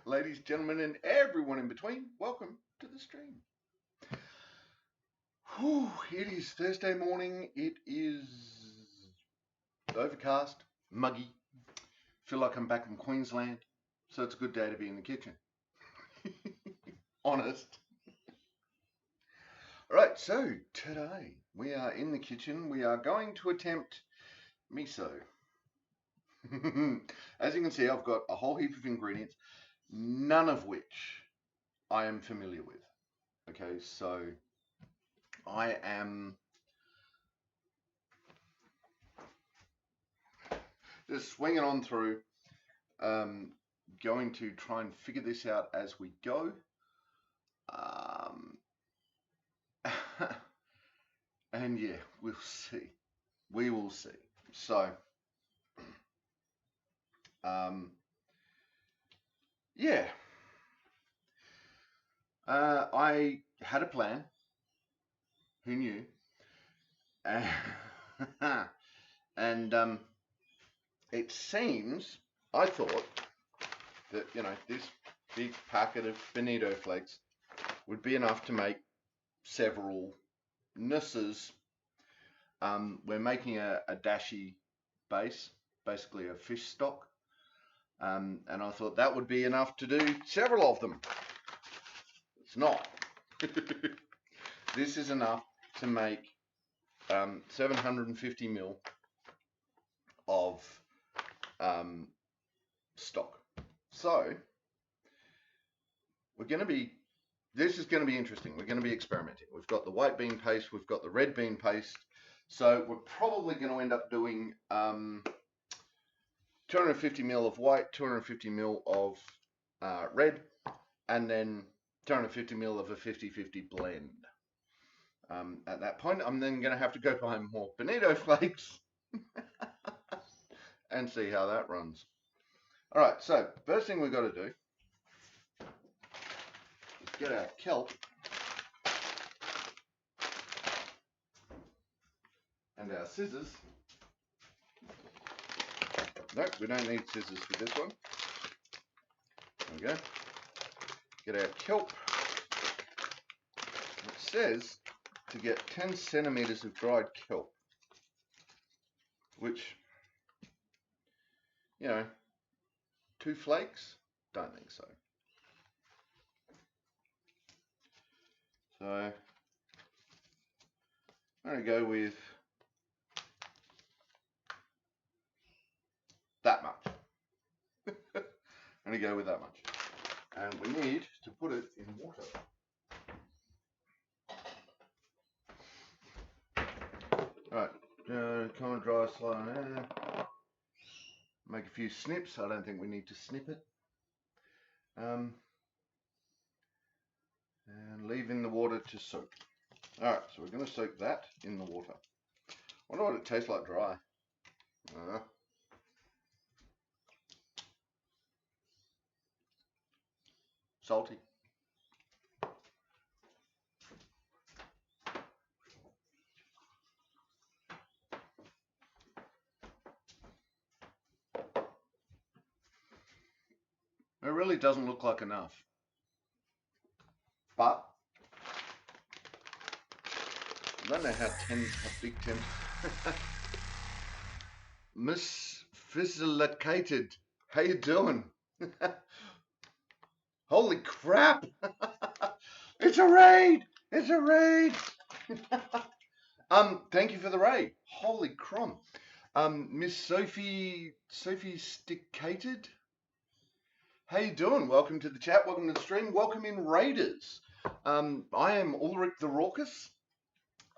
Ladies, gentlemen, and everyone in between, welcome to the stream. Whew, it is Thursday morning. It is overcast, muggy. Feel like I'm back in Queensland, so it's a good day to be in the kitchen. Honest. All right, so today we are in the kitchen. We are going to attempt miso. As you can see, I've got a whole heap of ingredients, none of which I am familiar with. Okay, so I am just swinging on through, going to try and figure this out as we go. And yeah, we'll see. We will see. So, yeah. I had a plan. Who knew? And it seems, I thought that, this big packet of bonito flakes would be enough to make several nusses. We're making a dashi base, basically a fish stock. And I thought that would be enough to do several of them. It's not. This is enough to make 750 ml of stock. So this is going to be interesting. We're going to be experimenting. We've got the white bean paste, we've got the red bean paste. So we're probably going to end up doing 250 ml of white, 250 ml of red, and then 250 ml of a 50-50 blend. At that point, I'm then going to have to go buy more bonito flakes and see how that runs. All right, so first thing we've got to do is get our kelp and our scissors. Nope, we don't need scissors for this one. There we go. Get our kelp. It says to get 10 centimeters of dried kelp, which, 2 flakes? Don't think so. So I'm going to go with that much. I'm going to go with that much. And we need to put it in water. Alright, come and dry slide there. Make a few snips. I don't think we need to snip it. And leave in the water to soak. Alright, so we're going to soak that in the water. I wonder what it tastes like dry. Salty. It really doesn't look like enough. But I don't know how big 10 Miss Fizzlicated, how you doing? Holy crap! It's a raid! It's a raid! Thank you for the raid. Holy crumb. Miss Sophie Sophisticated, how you doing? Welcome to the chat, welcome to the stream, welcome in raiders. I am Ulrich the Raucous.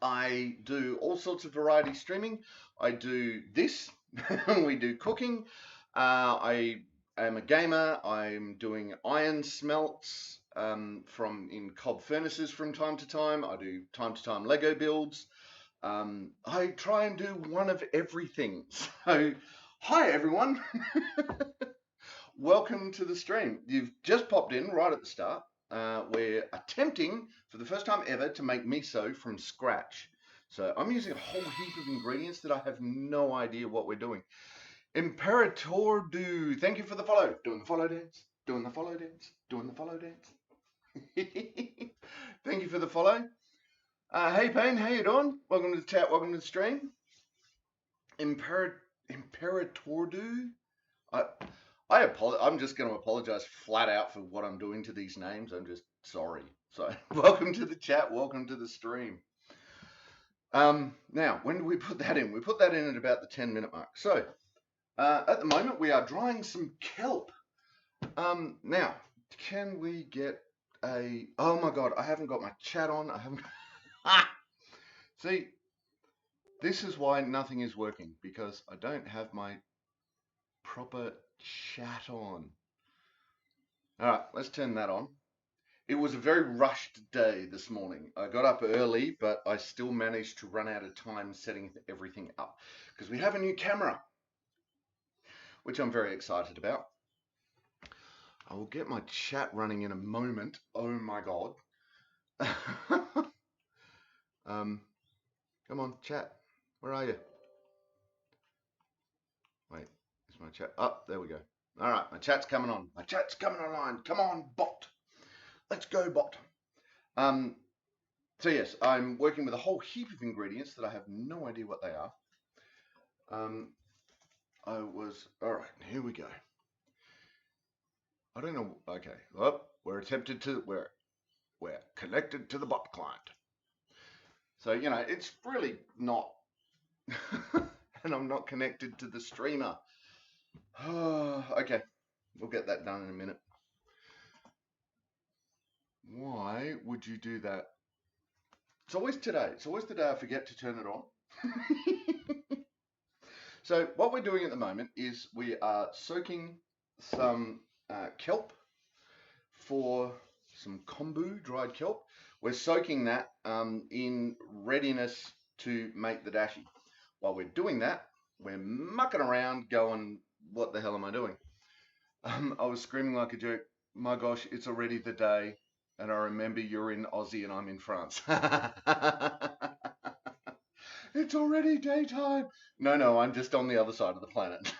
I do all sorts of variety streaming. I do this, we do cooking. I am a gamer. I'm doing iron smelts in cob furnaces from time to time. I do time to time Lego builds. I try and do one of everything. So, hi everyone. Welcome to the stream. You've just popped in right at the start. We're attempting for the first time ever to make miso from scratch. So I'm using a whole heap of ingredients that I have no idea what we're doing. Imperator do. Thank you for the follow. Doing the follow dance. Doing the follow dance. Doing the follow dance. Thank you for the follow. Hey Payne, how you doing? Welcome to the chat. Welcome to the stream. Imperatordu. I'm just going to apologize flat out for what I'm doing to these names. I'm just sorry. So, welcome to the chat. Welcome to the stream. Now, when do we put that in? We put that in at about the 10-minute mark. So, at the moment, we are drying some kelp. Now, can we get a... Oh my God, I haven't got my chat on. I haven't... See, this is why nothing is working, because I don't have my proper chat on. All right, let's turn that on. It was a very rushed day this morning. I got up early, but I still managed to run out of time setting everything up because we have a new camera, which I'm very excited about. I will get my chat running in a moment. Oh my God. Come on, chat. Where are you? Wait, is my chat? Oh, there we go. All right, my chat's coming on. My chat's coming online. Come on, bot. Let's go, bot. So yes, I'm working with a whole heap of ingredients that I have no idea what they are. All right, here we go. I don't know. Okay, we're connected to the bot client. So, you know, it's really not, and I'm not connected to the streamer. Okay, we'll get that done in a minute. Why would you do that? It's always today. It's always the day I forget to turn it on. So what we're doing at the moment is we are soaking some kelp for some kombu, dried kelp. We're soaking that in readiness to make the dashi. While we're doing that, we're mucking around going, what the hell am I doing? I was screaming like a jerk. My gosh, it's already the day. And I remember you're in Aussie and I'm in France. It's already daytime. No, I'm just on the other side of the planet.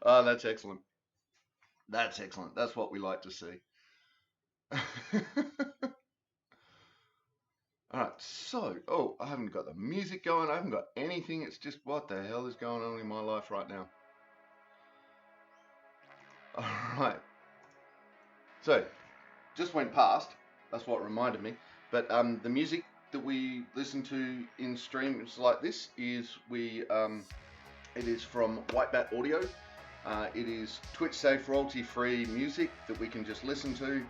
Oh, that's excellent. That's excellent. That's what we like to see. All right, so, I haven't got the music going. I haven't got anything. It's just, what the hell is going on in my life right now? All right. So, just went past. That's what reminded me. But the music that we listen to in streams like this is it is from White Bat Audio. It is Twitch safe, royalty free music that we can just listen to,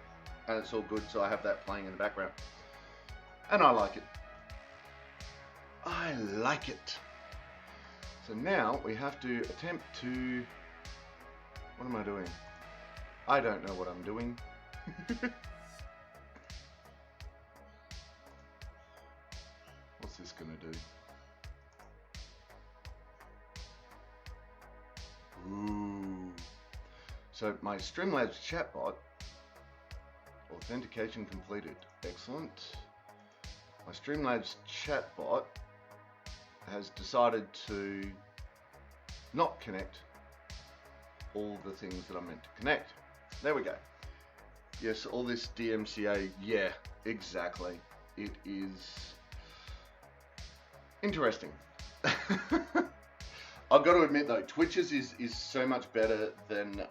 and it's all good. So I have that playing in the background, and I like it. I like it. So now we have to attempt to. What am I doing? I don't know what I'm doing. What's this gonna do? Ooh. So my Streamlabs chatbot, authentication completed. Excellent. My Streamlabs chatbot has decided to not connect all the things that I'm meant to connect. There we go. Yes, all this DMCA, yeah, exactly. It is interesting. I've got to admit though, Twitch's is so much better than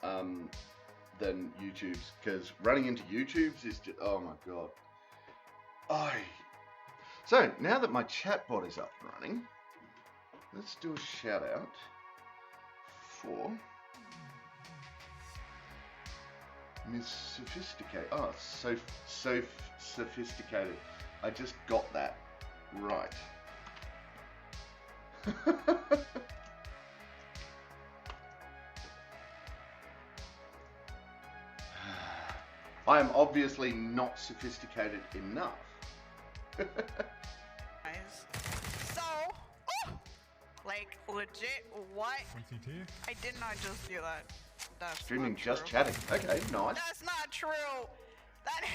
YouTube's, because running into YouTube's is just, oh my god. So now that my chatbot is up and running, let's do a shout out for Miss Sophisticated. Oh, so sophisticated. I just got that right. I am obviously not sophisticated enough. So, like legit, what? I did not just do that. That's Streaming not just true. chatting. Okay, nice. That's not true. That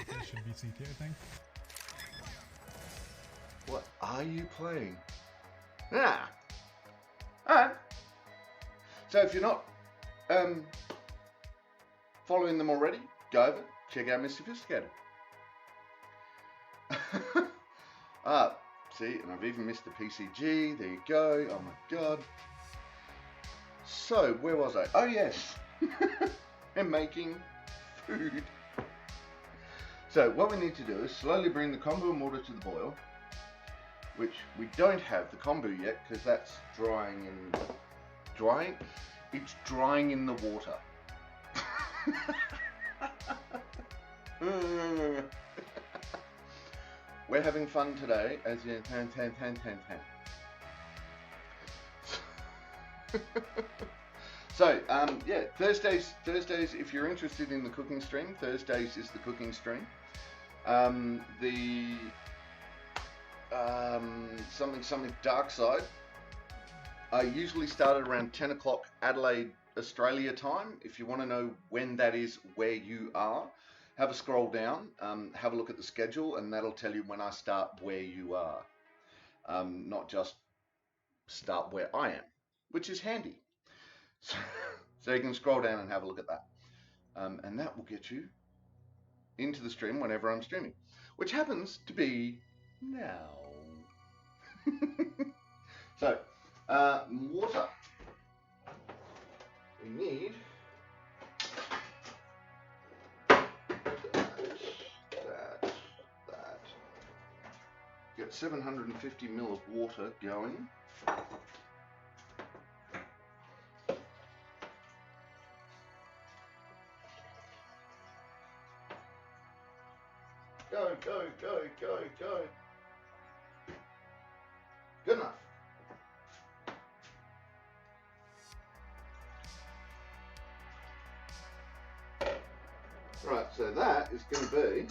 It should be CT, I think. What are you playing? Ah. Alright. So if you're not following them already, go over, check out Miss Sophisticated. See, and I've even missed the PCG. There you go. Oh my god. So, where was I? Oh yes, I'm making food. So what we need to do is slowly bring the kombu and water to the boil, which we don't have the kombu yet because that's drying. It's drying in the water. We're having fun today, as in tan. So, yeah, Thursdays, if you're interested in the cooking stream, Thursdays is the cooking stream. Something dark side, I usually start at around 10 o'clock Adelaide, Australia time. If you want to know when that is where you are, have a scroll down, have a look at the schedule, and that'll tell you when I start where you are. Not just start where I am, which is handy. So you can scroll down and have a look at that. And that will get you into the stream whenever I'm streaming, which happens to be now. So, water. We need that. Get 750 ml of water going. Go. Good enough. Right, so that is going to be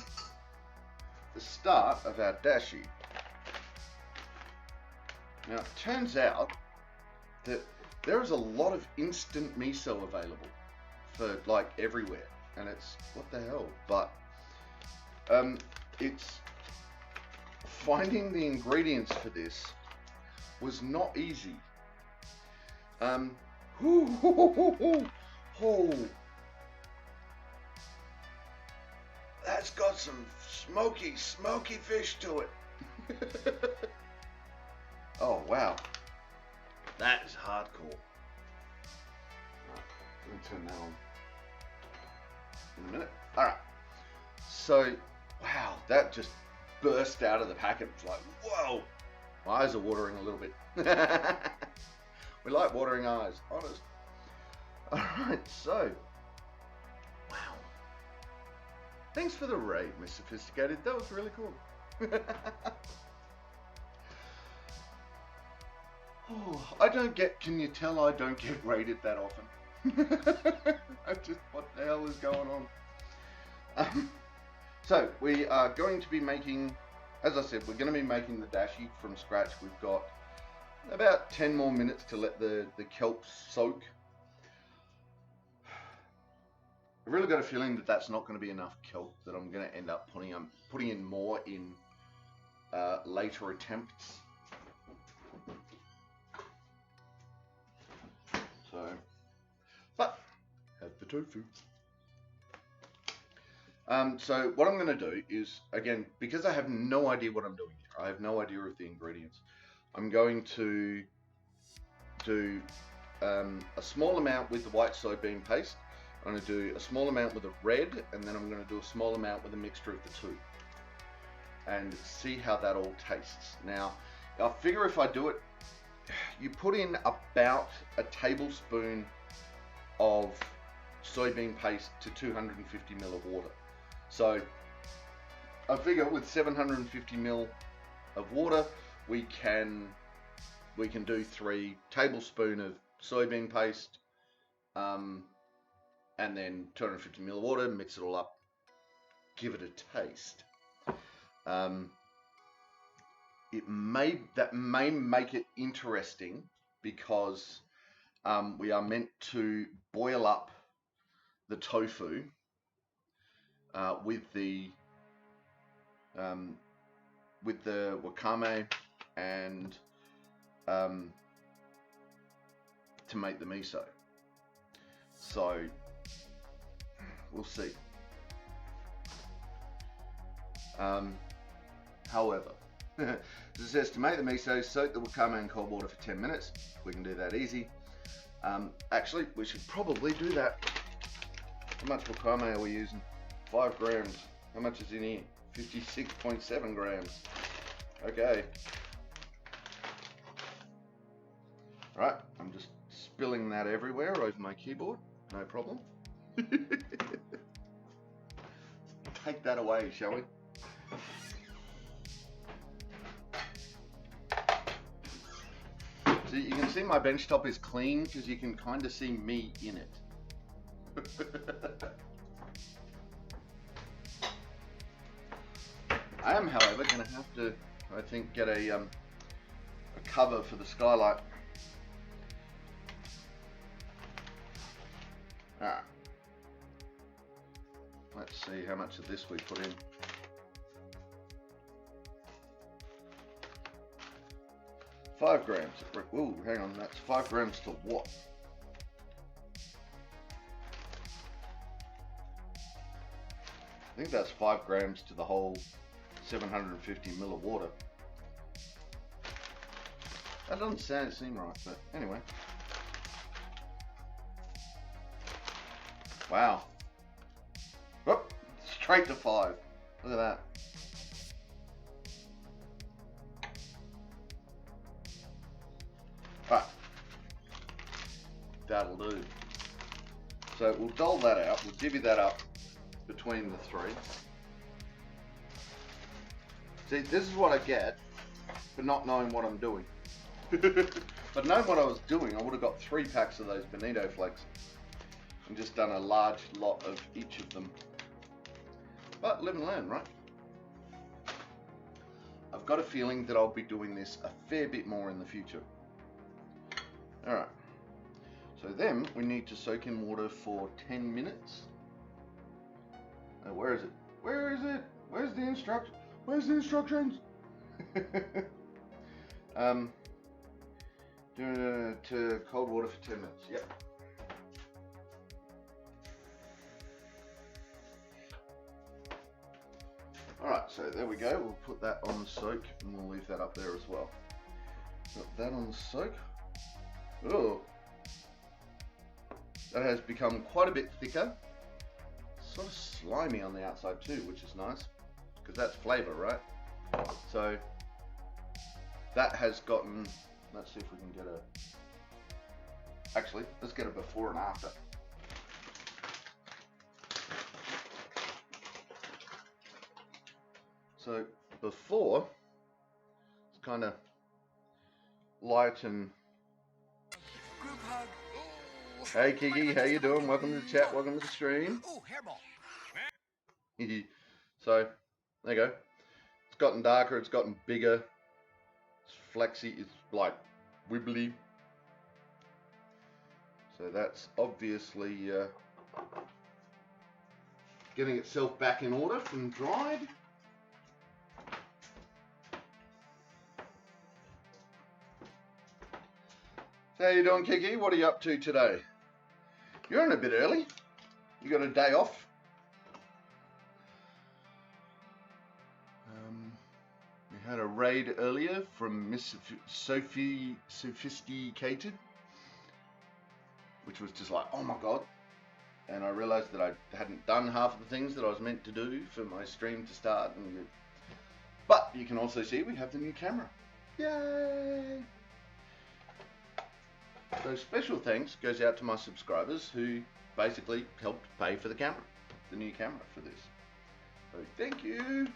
the start of our dashi. Now, it turns out that there is a lot of instant miso available for like everywhere, and it's what the hell, but it's finding the ingredients for this was not easy. That's got some smoky fish to it. Oh wow, that is hardcore. Let me turn that on in a minute. All right, so wow, that just burst out of the packet. It's like, whoa, my eyes are watering a little bit. We like watering eyes, honest. All right, so wow, thanks for the raid, Miss Sophisticated. That was really cool. Oh, I don't get, can you tell I don't get raided that often? I just, what the hell is going on? So, we are going to be making, as I said, we're going to be making the dashi from scratch. We've got about 10 more minutes to let the kelp soak. I've really got a feeling that that's not going to be enough kelp, that I'm going to end up putting in more in later attempts. So, but have the tofu. So what I'm going to do is, again, because I have no idea what I'm doing here, I have no idea of the ingredients, I'm going to do a small amount with the white soybean paste, I'm going to do a small amount with the red, and then I'm going to do a small amount with a mixture of the two, and see how that all tastes. Now, I figure if I do it, you put in about a tablespoon of soybean paste to 250 ml of water. So I figure with 750 ml of water, we can do 3 tablespoons of soybean paste, and then 250 ml of water. Mix it all up, give it a taste. That may make it interesting because we are meant to boil up the tofu with the wakame and to make the miso. So we'll see. However, it says to make the miso, soak the wakame in cold water for 10 minutes. We can do that easy. Actually, we should probably do that. How much wakame are we using? 5 grams. How much is in here? 56.7 grams. Okay. Right, I'm just spilling that everywhere over my keyboard. No problem. Take that away, shall we? So you can see my bench top is clean because you can kind of see me in it. I am, however, going to have to, I think, get a cover for the skylight. Alright. Let's see how much of this we put in. $5 grams. Ooh, hang on, that's 5 grams to what? I think that's 5 grams to the whole 750 ml of water. That doesn't seem right, but anyway. Wow. Whoop, straight to 5. Look at that. Right. That'll do. So we'll dole that out. We'll divvy that up between the 3. See, this is what I get for not knowing what I'm doing. But knowing what I was doing, I would have got 3 packs of those bonito flakes and just done a large lot of each of them. But live and learn, right? I've got a feeling that I'll be doing this a fair bit more in the future. Alright, so then we need to soak in water for 10 minutes. Where is it? Where is it? Where's the instruction? Where's the instructions? To cold water for 10 minutes, yep. Alright, so there we go. We'll put that on the soak and we'll leave that up there as well. Got that on the soak. Oh, that has become quite a bit thicker. Sort of slimy on the outside too, which is nice because that's flavor, right? So that has gotten, let's see if we can get a, actually let's get a before and after. So before, it's kind of light and, group hug. hey Kiki, how you doing? Welcome to the chat, welcome to the stream. Ooh, hairball. So, there you go. It's gotten darker, it's gotten bigger. It's flexy, it's like wibbly. So that's obviously getting itself back in order from dried. So how you doing, Kiki? What are you up to today? You're in a bit early. You got a day off? We had a raid earlier from Miss Sophie Sophisticated, which was just like, oh my god. And I realized that I hadn't done half of the things that I was meant to do for my stream to start. But you can also see we have the new camera. Yay! So special thanks goes out to my subscribers who basically helped pay for the camera, the new camera for this. So thank you.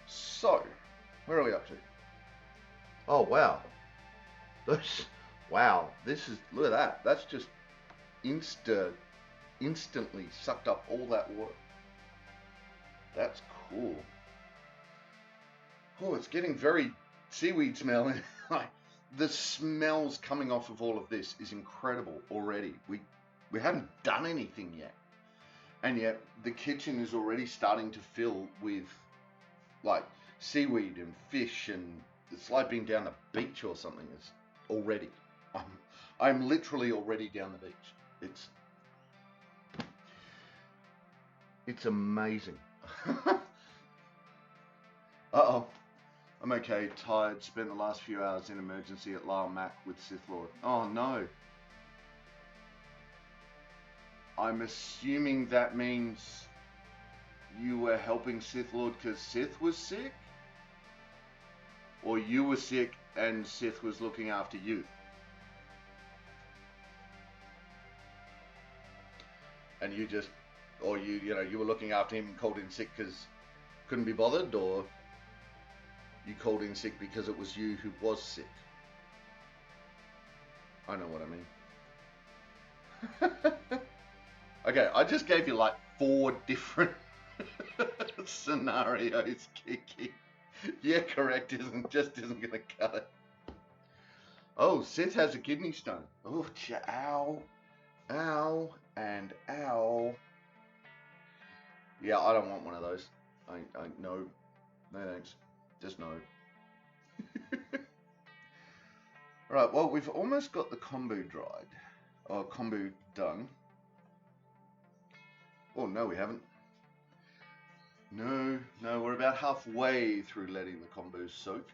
So, where are we up to? Oh wow. Wow, this is, look at that. That's just instantly sucked up all that water. That's cool. Oh, it's getting very seaweed smelling. Like the smells coming off of all of this is incredible already. We haven't done anything yet, and yet the kitchen is already starting to fill with like seaweed and fish, and it's like being down the beach or something. It's already I'm literally already down the beach. It's amazing. Uh-oh. I'm okay, tired, spent the last few hours in emergency at Lyle Mac with Sith Lord. Oh no. I'm assuming that means you were helping Sith Lord because Sith was sick? Or you were sick and Sith was looking after you? And you just, or you were looking after him and called in sick because couldn't be bothered, or you called in sick because it was you who was sick? I know what I mean. Okay, I just gave you like 4 different scenarios, Kiki. Yeah, correct isn't gonna cut it. Oh, Sith has a kidney stone. Oh, ow, ow, and ow. Yeah, I don't want one of those. No thanks. Just no. Right, well, we've almost got the kombu dried. Or kombu done. Oh, no, we haven't. No, we're about halfway through letting the kombu soak.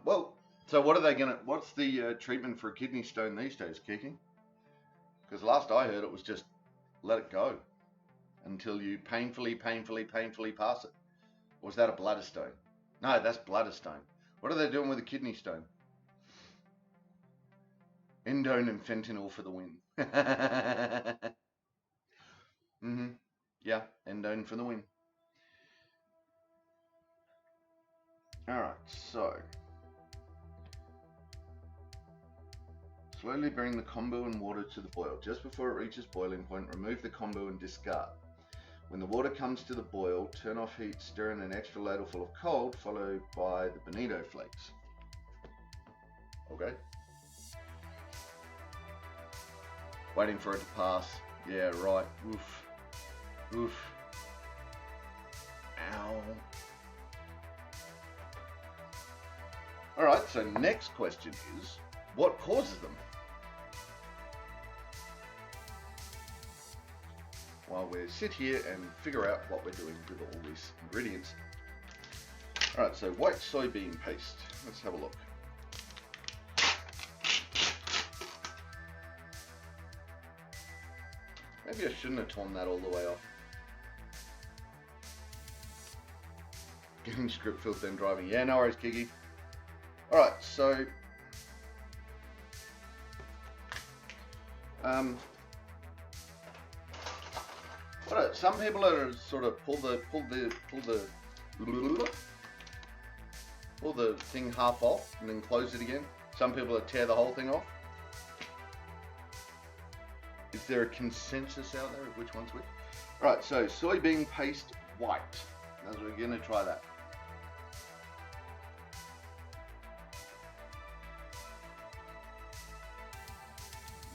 Well, so what's the treatment for a kidney stone these days, Kiki? Because last I heard it was just let it go until you painfully pass it. Or was that a bladder stone? No, that's bladder stone. What are they doing with a kidney stone? Endone and fentanyl for the win. Yeah, endone for the win. Alright, so slowly bring the kombu and water to the boil. Just before it reaches boiling point, remove the kombu and discard. When the water comes to the boil, turn off heat, stir in an extra ladle full of cold, followed by the bonito flakes. Okay. Waiting for it to pass. Yeah, right. Oof. Oof. Ow. Alright, so next question is, what causes them? While we sit here and figure out what we're doing with all these ingredients. Alright, so white soybean paste. Let's have a look. Maybe I shouldn't have torn that all the way off. Getting script filled then driving. Yeah, no worries, Kiki. Alright, so some people are sort of pull the thing half off and then close it again. Some people tear the whole thing off. Is there a consensus out there of which one's which? Alright, so soybean paste white. As we're going to try that.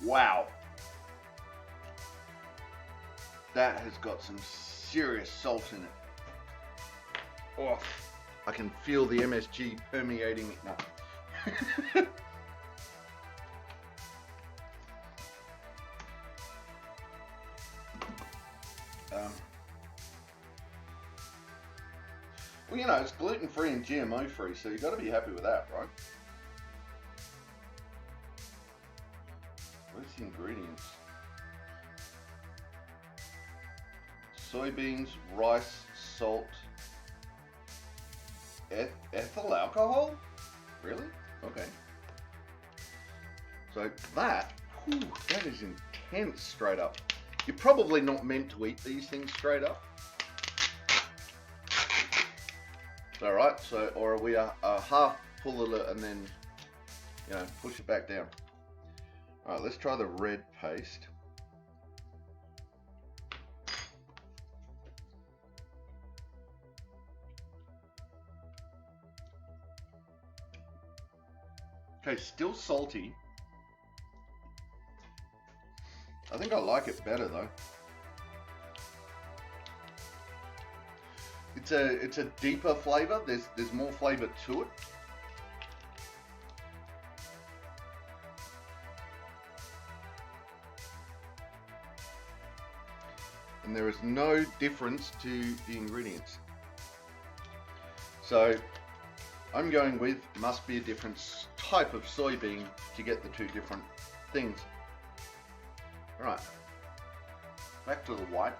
Wow. That has got some serious salt in it. Oh, I can feel the MSG permeating it now. Well, you know, it's gluten-free and GMO-free, so you've got to be happy with that, right? Where's the ingredients? Soybeans, rice, salt, ethyl alcohol? Really? Okay. So that is intense straight up. You're probably not meant to eat these things straight up. Alright, so, or are we a half pull it and then, you know, push it back down. Alright, let's try the red paste. Okay, still salty. I think I like it better though. It's a deeper flavor. There's more flavor to it. and there is no difference to the ingredients. So I'm going with must be a different type of soybean to get the two different things. Right, back to the white.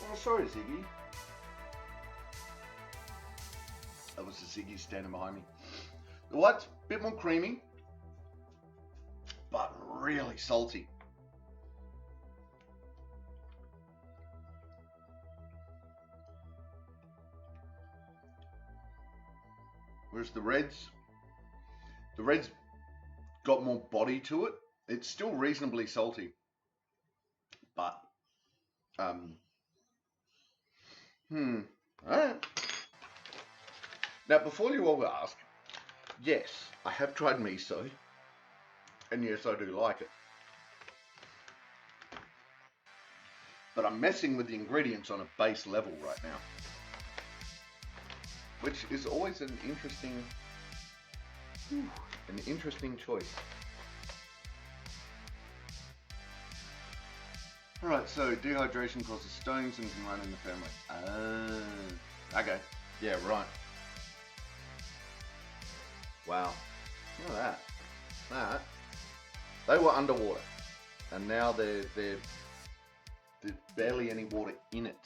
Oh, sorry, Ziggy. That was the Ziggy standing behind me. The white's a bit more creamy, but really salty. Whereas the red's got more body to it. It's still reasonably salty, but alright. Now, before you all ask, yes, I have tried miso, and yes, I do like it. But I'm messing with the ingredients on a base level right now, which is always an interesting choice. Alright, so dehydration causes stones and can run in the family. Okay. Yeah, right. Wow. Look at that. They were underwater, and now there's barely any water in it.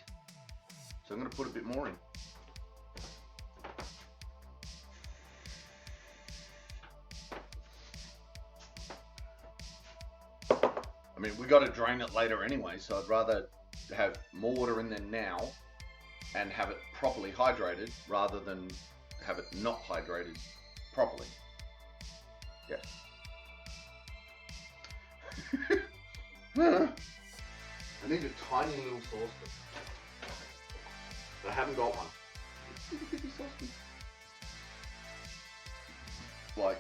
So I'm going to put a bit more in. I mean, we got to drain it later anyway, so I'd rather have more water in there now and have it properly hydrated rather than have it not hydrated properly. Yeah. I need a tiny little saucepan. But I haven't got one. Like,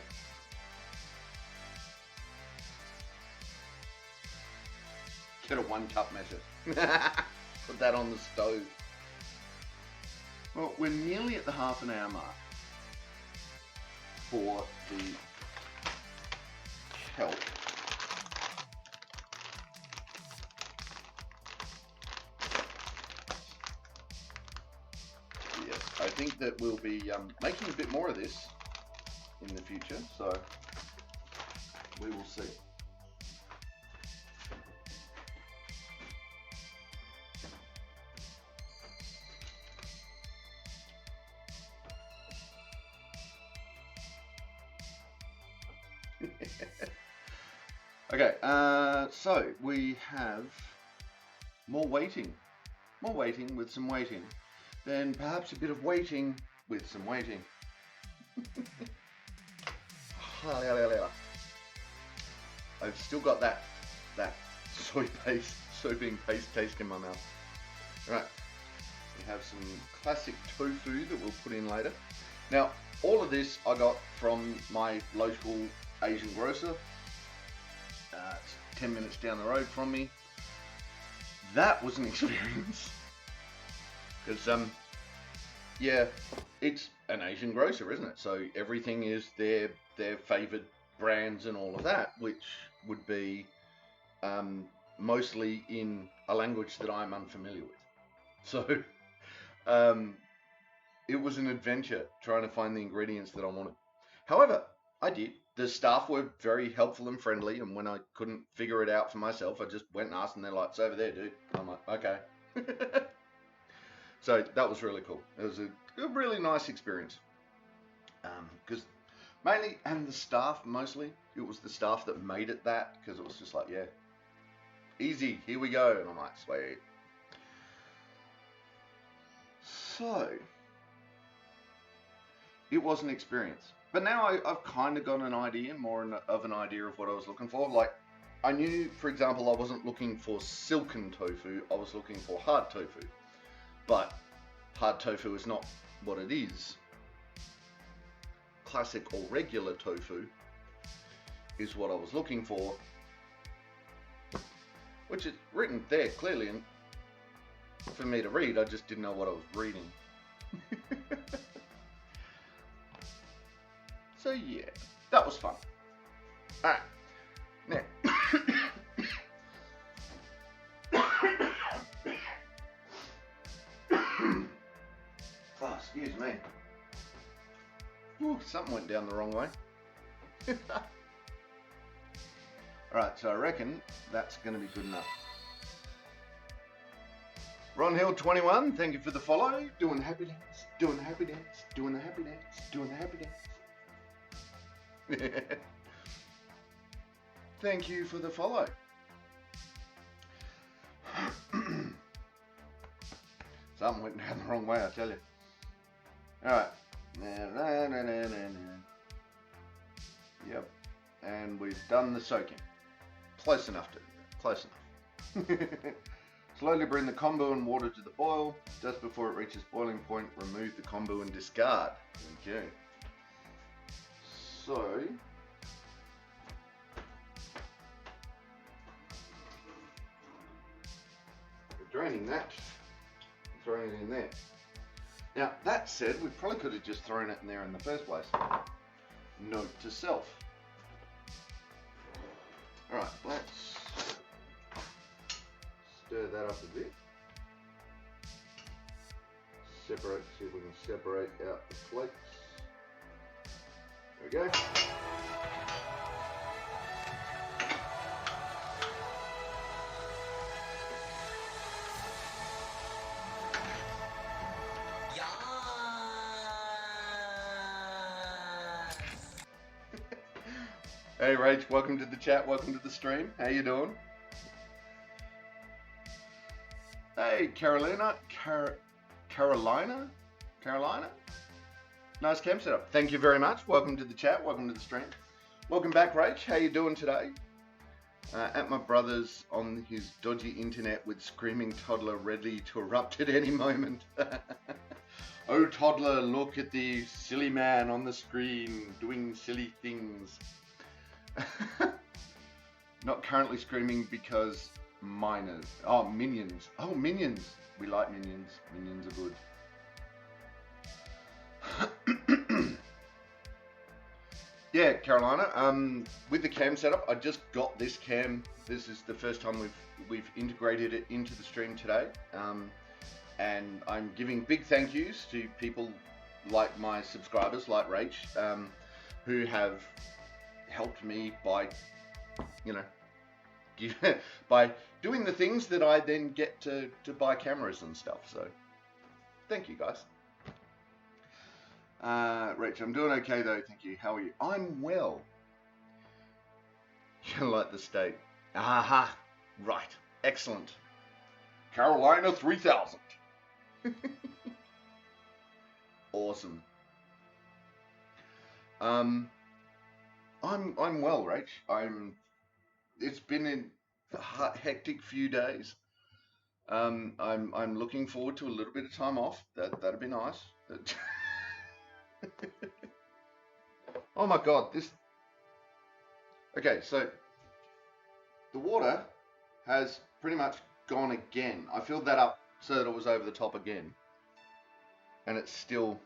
get a 1 cup measure. Put that on the stove. Well, we're nearly at the half an hour mark for the kelp. Yes, I think that we'll be making a bit more of this in the future, so we will see. Okay, so we have more waiting with some waiting, then perhaps a bit of waiting with some waiting. I've still got that soybean paste taste in my mouth. Right, we have some classic tofu that we'll put in later. Now, all of this I got from my local Asian grocer. It's 10 minutes down the road from me. That was an experience. Because, yeah, it's an Asian grocer, isn't it? So everything is their favoured brands and all of that, which would be mostly in a language that I'm unfamiliar with. So, it was an adventure trying to find the ingredients that I wanted. However, I did. The staff were very helpful and friendly, and when I couldn't figure it out for myself, I just went and asked, and they're like, "It's over there, dude." I'm like, "Okay." So that was really cool. It was a really nice experience. Because mainly, and the staff mostly, it was the staff that made it that, because it was just like, yeah, easy, here we go. And I'm like, sweet. So, it was an experience. But now I've kind of got an idea, more of an idea of what I was looking for. Like, I knew, for example, I wasn't looking for silken tofu, I was looking for hard tofu. But hard tofu is not what it is. Classic or regular tofu is what I was looking for, which is written there clearly, and for me to read, I just didn't know what I was reading. So yeah, that was fun. Alright, now, Excuse me. Ooh, something went down the wrong way. Alright, so I reckon that's going to be good enough. Ron Hill 21, thank you for the follow. Doing the happy dance, doing the happy dance, doing the happy dance, doing the happy dance. Thank you for the follow. Something went down the wrong way, I tell you. Alright. Yep. And we've done the soaking. Close enough to close enough. Slowly bring the kombu and water to the boil. Just before it reaches boiling point, remove the kombu and discard. Okay. So we're draining that. Throwing it in there. Now that said, we probably could have just thrown it in there in the first place. Note to self. Alright, let's stir that up a bit. Separate, see if we can separate out the flakes. There we go. Hey Rach, welcome to the chat, welcome to the stream. How you doing? Hey Carolina. Nice cam setup. Thank you very much. Welcome to the chat, welcome to the stream. Welcome back Rach, how you doing today? At my brother's on his dodgy internet with screaming toddler ready to erupt at any moment. Oh toddler, look at the silly man on the screen doing silly things. Not currently screaming because minors. Oh, minions. Oh, minions. We like minions. Minions are good. Yeah, Carolina. With the cam setup, I just got this cam. This is the first time we've integrated it into the stream today. And I'm giving big thank yous to people like my subscribers, like Rach, who have helped me by, you know, by doing the things that I then get to buy cameras and stuff. So, thank you guys. Rach, I'm doing okay though, thank you. How are you? I'm well. You like the state? Aha, right, excellent. Carolina 3000. Awesome. I'm well, Rach. It's been a hectic few days. I'm looking forward to a little bit of time off. That'd be nice. Oh my god, this. Okay, so the water has pretty much gone again. I filled that up so that it was over the top again, and it's still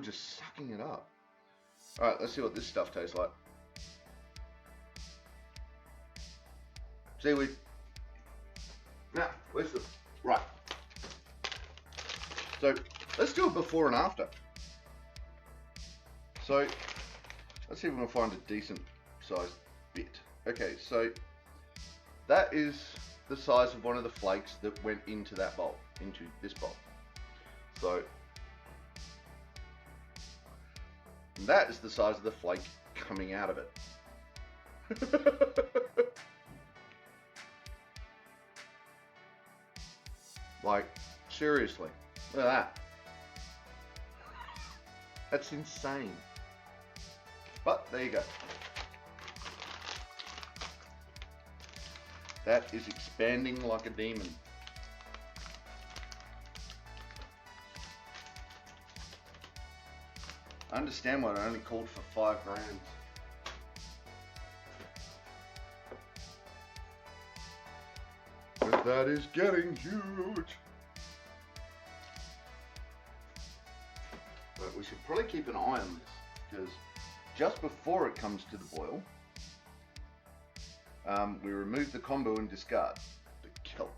just sucking it up. All right, let's see what this stuff tastes like. Seaweed. Now, where's the... Right. So, let's do a before and after. So, let's see if we can find a decent sized bit. Okay, so that is the size of one of the flakes that went into that bowl, into this bowl. So, that is the size of the flake coming out of it. Like, seriously, look at that. That's insane. But, there you go. That is expanding like a demon. I understand why it only called for 5 grand. But that is getting huge. But we should probably keep an eye on this, because just before it comes to the boil, we remove the kombu and discard the kelp.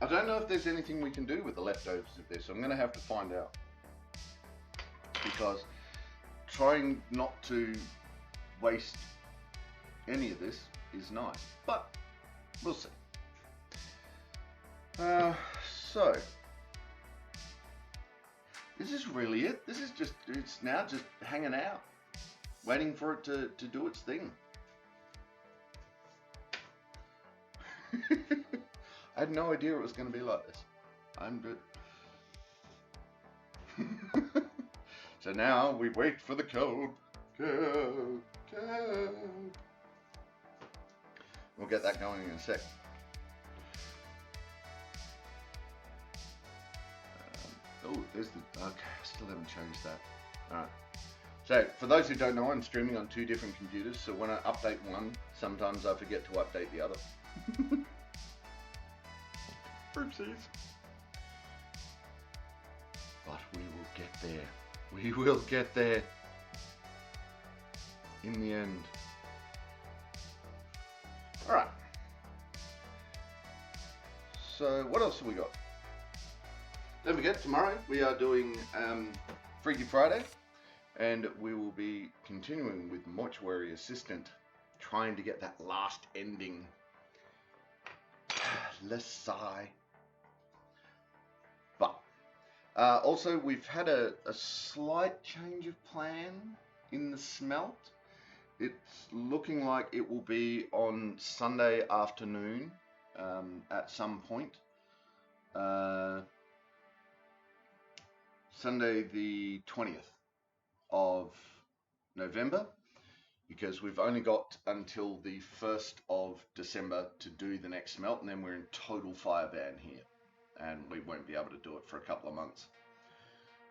don't know if there's anything we can do with the leftovers of this. I'm going to have to find out. Because trying not to waste any of this is nice. But we'll see. So, this is really it. This is just, it's now just hanging out. Waiting for it to do its thing. I had no idea it was going to be like this. I'm good. So now we wait for the code. Code. We'll get that going in a sec. Oh, there's the... Okay, I still haven't changed that. Alright. So, for those who don't know, I'm streaming on 2 different computers, so when I update one, sometimes I forget to update the other. Oopsies. But we will get there. We will get there. In the end. Alright. So, what else have we got? Don't forget, tomorrow we are doing Freaky Friday. And we will be continuing with Mortuary Assistant, trying to get that last ending. Less sigh. But, also we've had a slight change of plan in the smelt. It's looking like it will be on Sunday afternoon at some point. Sunday the 20th. Of November, because we've only got until the 1st of December to do the next smelt, and then we're in total fire ban here, and we won't be able to do it for a couple of months.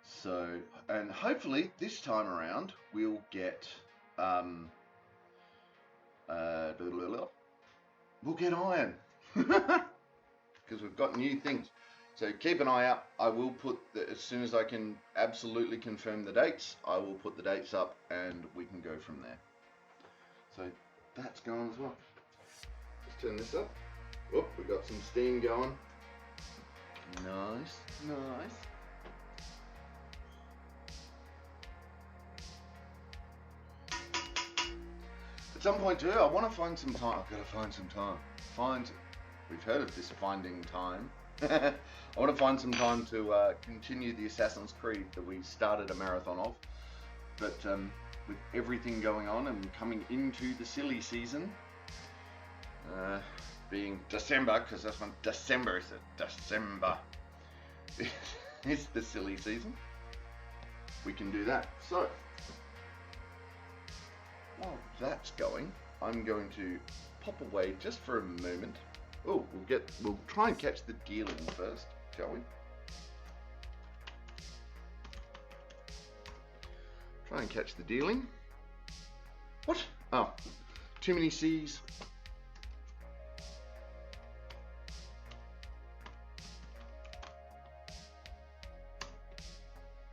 So, and hopefully this time around we'll get we'll get iron because we've got new things. So keep an eye out. I will put, as soon as I can absolutely confirm the dates, I will put the dates up and we can go from there. So that's going as well. Let's turn this up. Whoop, we got some steam going. Nice, nice. At some point too, I want to find some time. I've got to find some time. We've heard of this finding time. I want to find some time to continue the Assassin's Creed that we started a marathon of, but with everything going on and coming into the silly season, being December, because that's when December is December is the silly season, we can do that. So while that's going, I'm going to pop away just for a moment. Oh, we'll try and catch the dealing first, shall we? Try and catch the dealing. What? Oh, too many C's.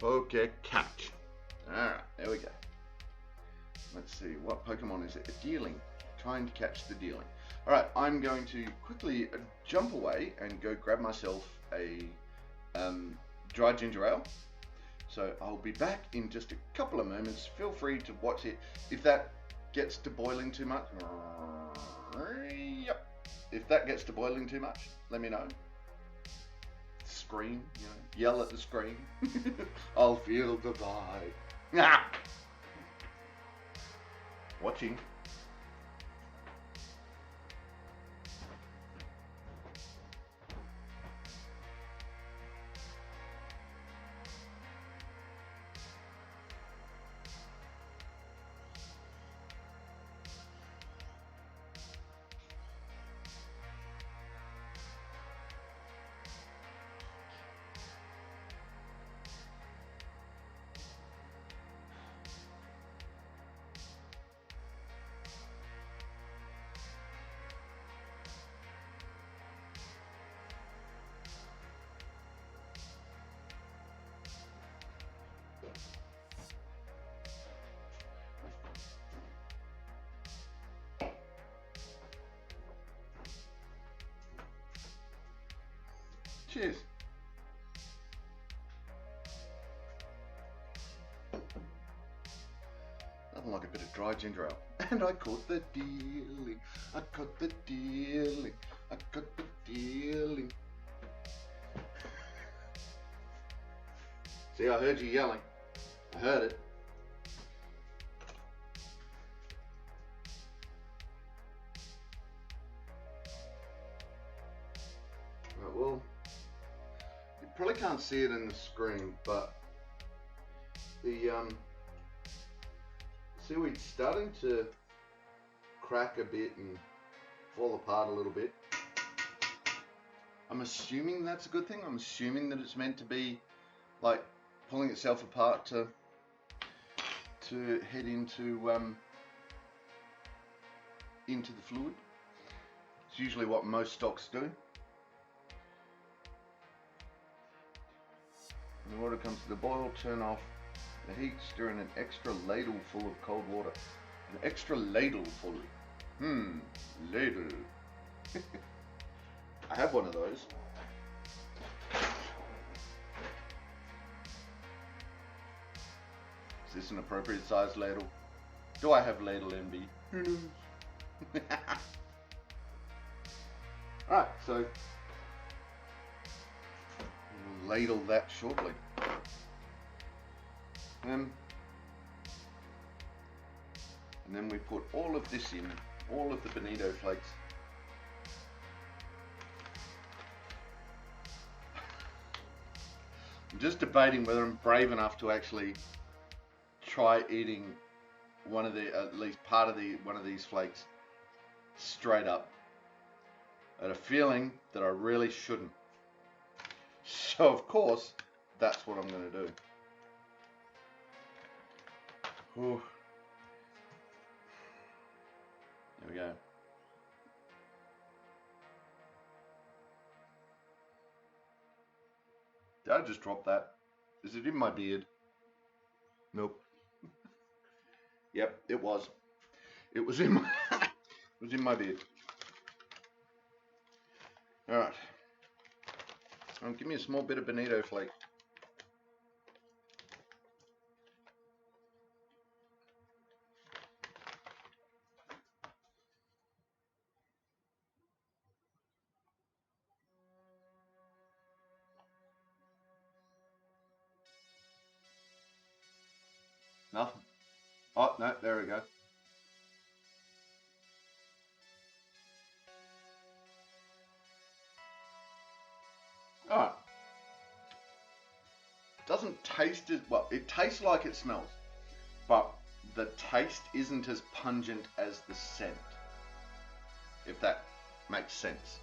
Okay, catch. Alright, there we go. Let's see, what Pokemon is it? A dealing. Trying to catch the dealing. Alright, I'm going to quickly jump away and go grab myself a dry ginger ale. So I'll be back in just a couple of moments. Feel free to watch it. If that gets to boiling too much, yep. If that gets to boiling too much, let me know. Scream, you know, yell at the screen. I'll feel the vibe. Watching. this. Nothing like a bit of dry ginger ale. And I caught the dealing. I caught the dealing. I caught the dealing. See, I heard you yelling. I heard it. Right, well, you probably can't see it in the screen, but the seaweed's starting to crack a bit and fall apart a little bit. I'm assuming that's a good thing. I'm assuming that it's meant to be like pulling itself apart to head into the fluid. It's usually what most stocks do. And the water comes to the boil, turn off the heat, stir in an extra ladle full of cold water. An extra ladle full. Ladle. I have one of those. Is this an appropriate size ladle? Do I have ladle envy? Who knows? Alright, so we'll ladle that shortly. And then we put all of this in, all of the bonito flakes. I'm just debating whether I'm brave enough to actually try eating one of the, at least part of the one of these flakes straight up. I had a feeling that I really shouldn't. So of course, that's what I'm going to do. Ooh. There we go. Did I just drop that? Is it in my beard? Nope. Yep, it was. It was in my it was in my beard. Alright. Give me a small bit of bonito flake. Nothing. Oh, no, there we go. Alright. Doesn't taste as well. It tastes like it smells, but the taste isn't as pungent as the scent, if that makes sense.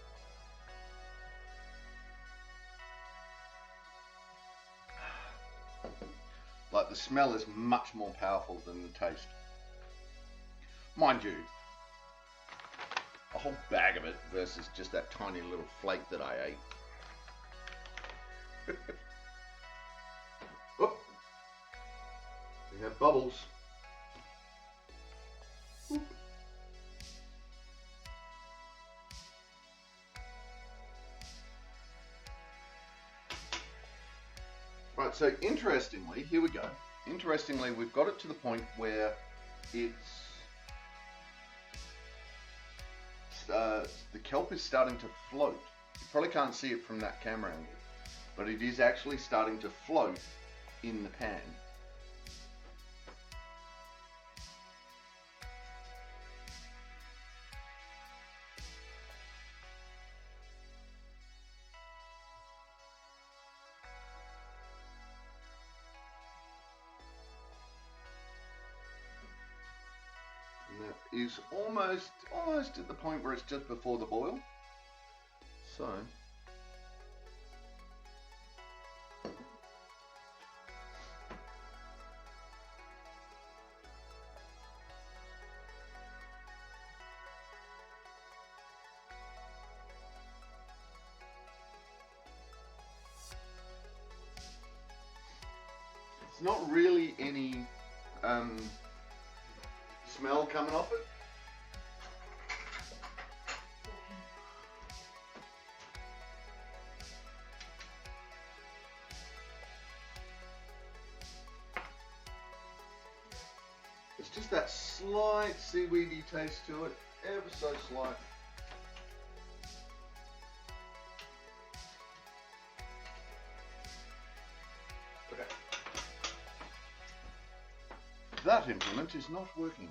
Like, the smell is much more powerful than the taste. Mind you, a whole bag of it versus just that tiny little flake that I ate. Oh, we have bubbles. Oop. Right, so interestingly, here we go. Interestingly, we've got it to the point where it's the kelp is starting to float. You probably can't see it from that camera angle, but it is actually starting to float in the pan. And that is almost at the point where it's just before the boil. So it's not really any smell coming off it. slight seaweedy taste to it, ever so slight. Okay. That implement is not working.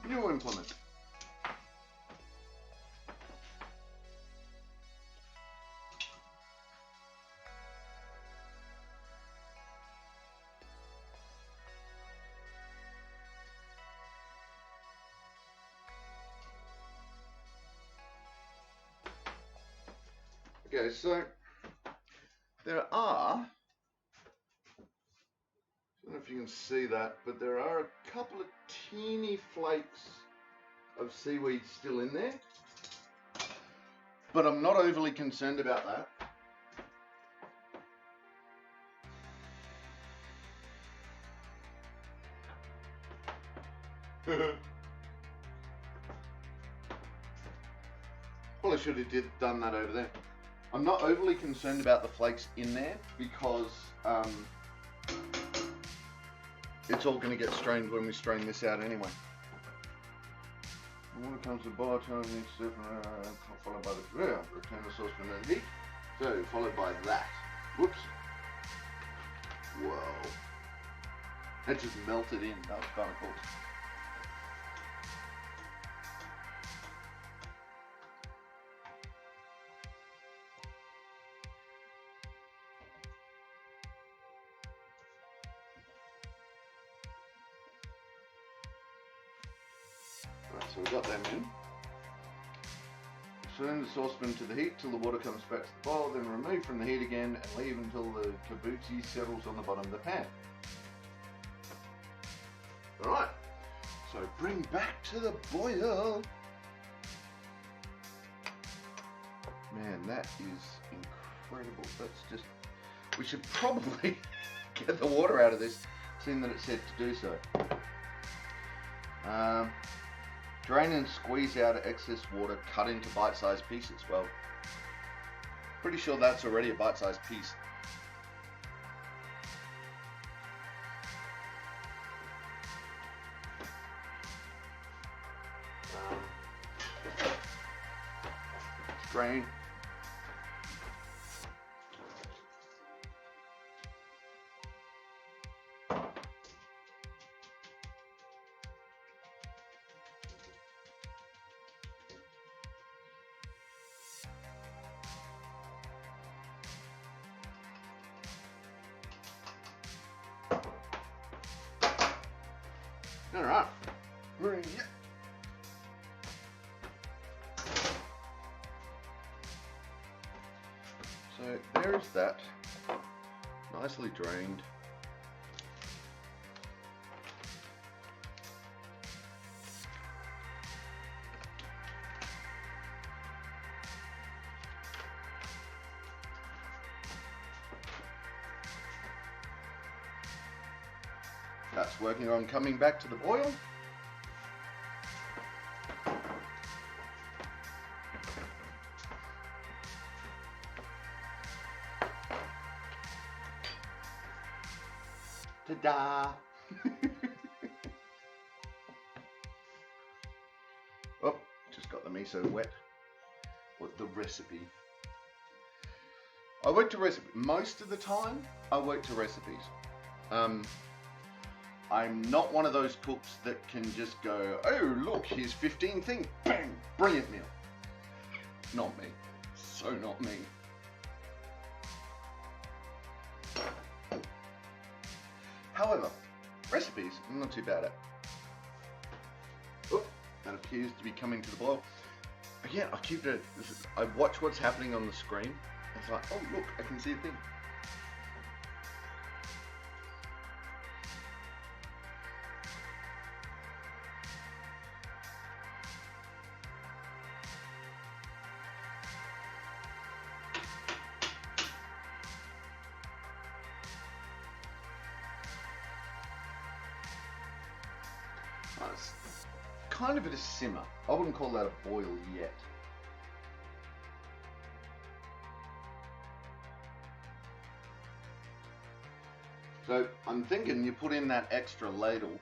New implement. Okay, so there are, I don't know if you can see that, but there are a couple of teeny flakes of seaweed still in there. But I'm not overly concerned about that. Well, I should have done that over there. I'm not overly concerned about the flakes in there because it's all going to get strained when we strain this out anyway. When it comes to bar time, followed by the return the saucepan to the heat. So followed by that. Whoops. Whoa. That just melted in. That was kind of cool. Right, so we've got them in. Turn the saucepan to the heat till the water comes back to the boil, then remove from the heat again and leave until the kabuki settles on the bottom of the pan. Alright, so bring back to the boil. Man, that is incredible. That's just, we should probably get the water out of this, seeing that it said to do so. Drain and squeeze out excess water, cut into bite-sized pieces. Well, pretty sure that's already a bite-sized piece. Drain. All right. Yeah. So there's that, nicely drained. That's working on coming back to the boil. Ta-da! Oh, just got the miso wet. What the recipe? I work to recipe. Most of the time, I work to recipes. I'm not one of those cooks that can just go, oh look, here's 15 things, bang, brilliant meal. Not me. So not me. However, recipes, I'm not too bad at. Oh, that appears to be coming to the boil. Again, I watch what's happening on the screen. It's like, oh look, I can see a thing. It's kind of at a simmer. I wouldn't call that a boil yet. So I'm thinking you put in that extra ladle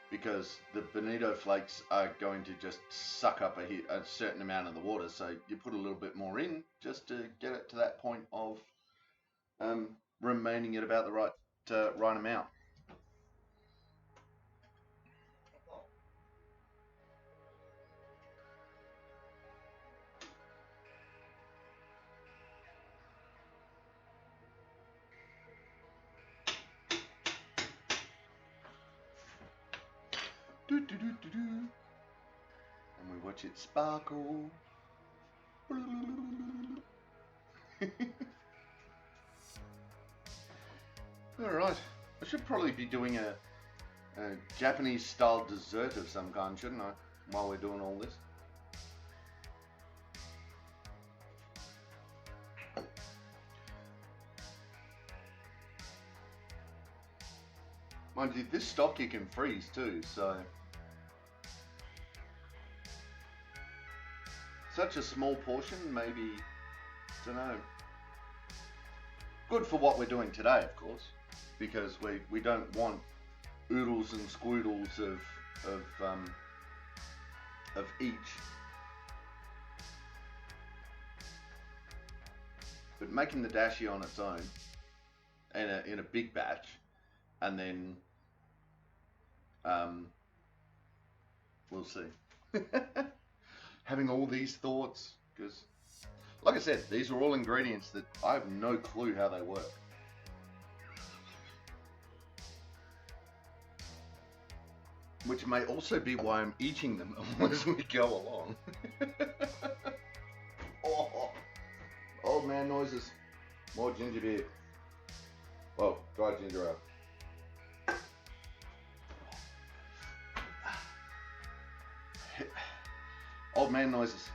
because the bonito flakes are going to just suck up a certain amount of the water. So you put a little bit more in just to get it to that point of remaining at about the right amount. Do, do, do, do, do. And we watch it sparkle. Alright, I should probably be doing a Japanese style dessert of some kind, shouldn't I, while we're doing all this? Mind you, this stock you can freeze too, so... Such a small portion, maybe, don't know. Good for what we're doing today, of course, because we don't want oodles and squoodles of each. But making the dashi on its own, in a big batch, and then we'll see. Having all these thoughts, because, like I said, these are all ingredients that I have no clue how they work. Which may also be why I'm eating them as we go along. Oh, old man noises. More ginger beer. Well, dried ginger ale. Old man noises.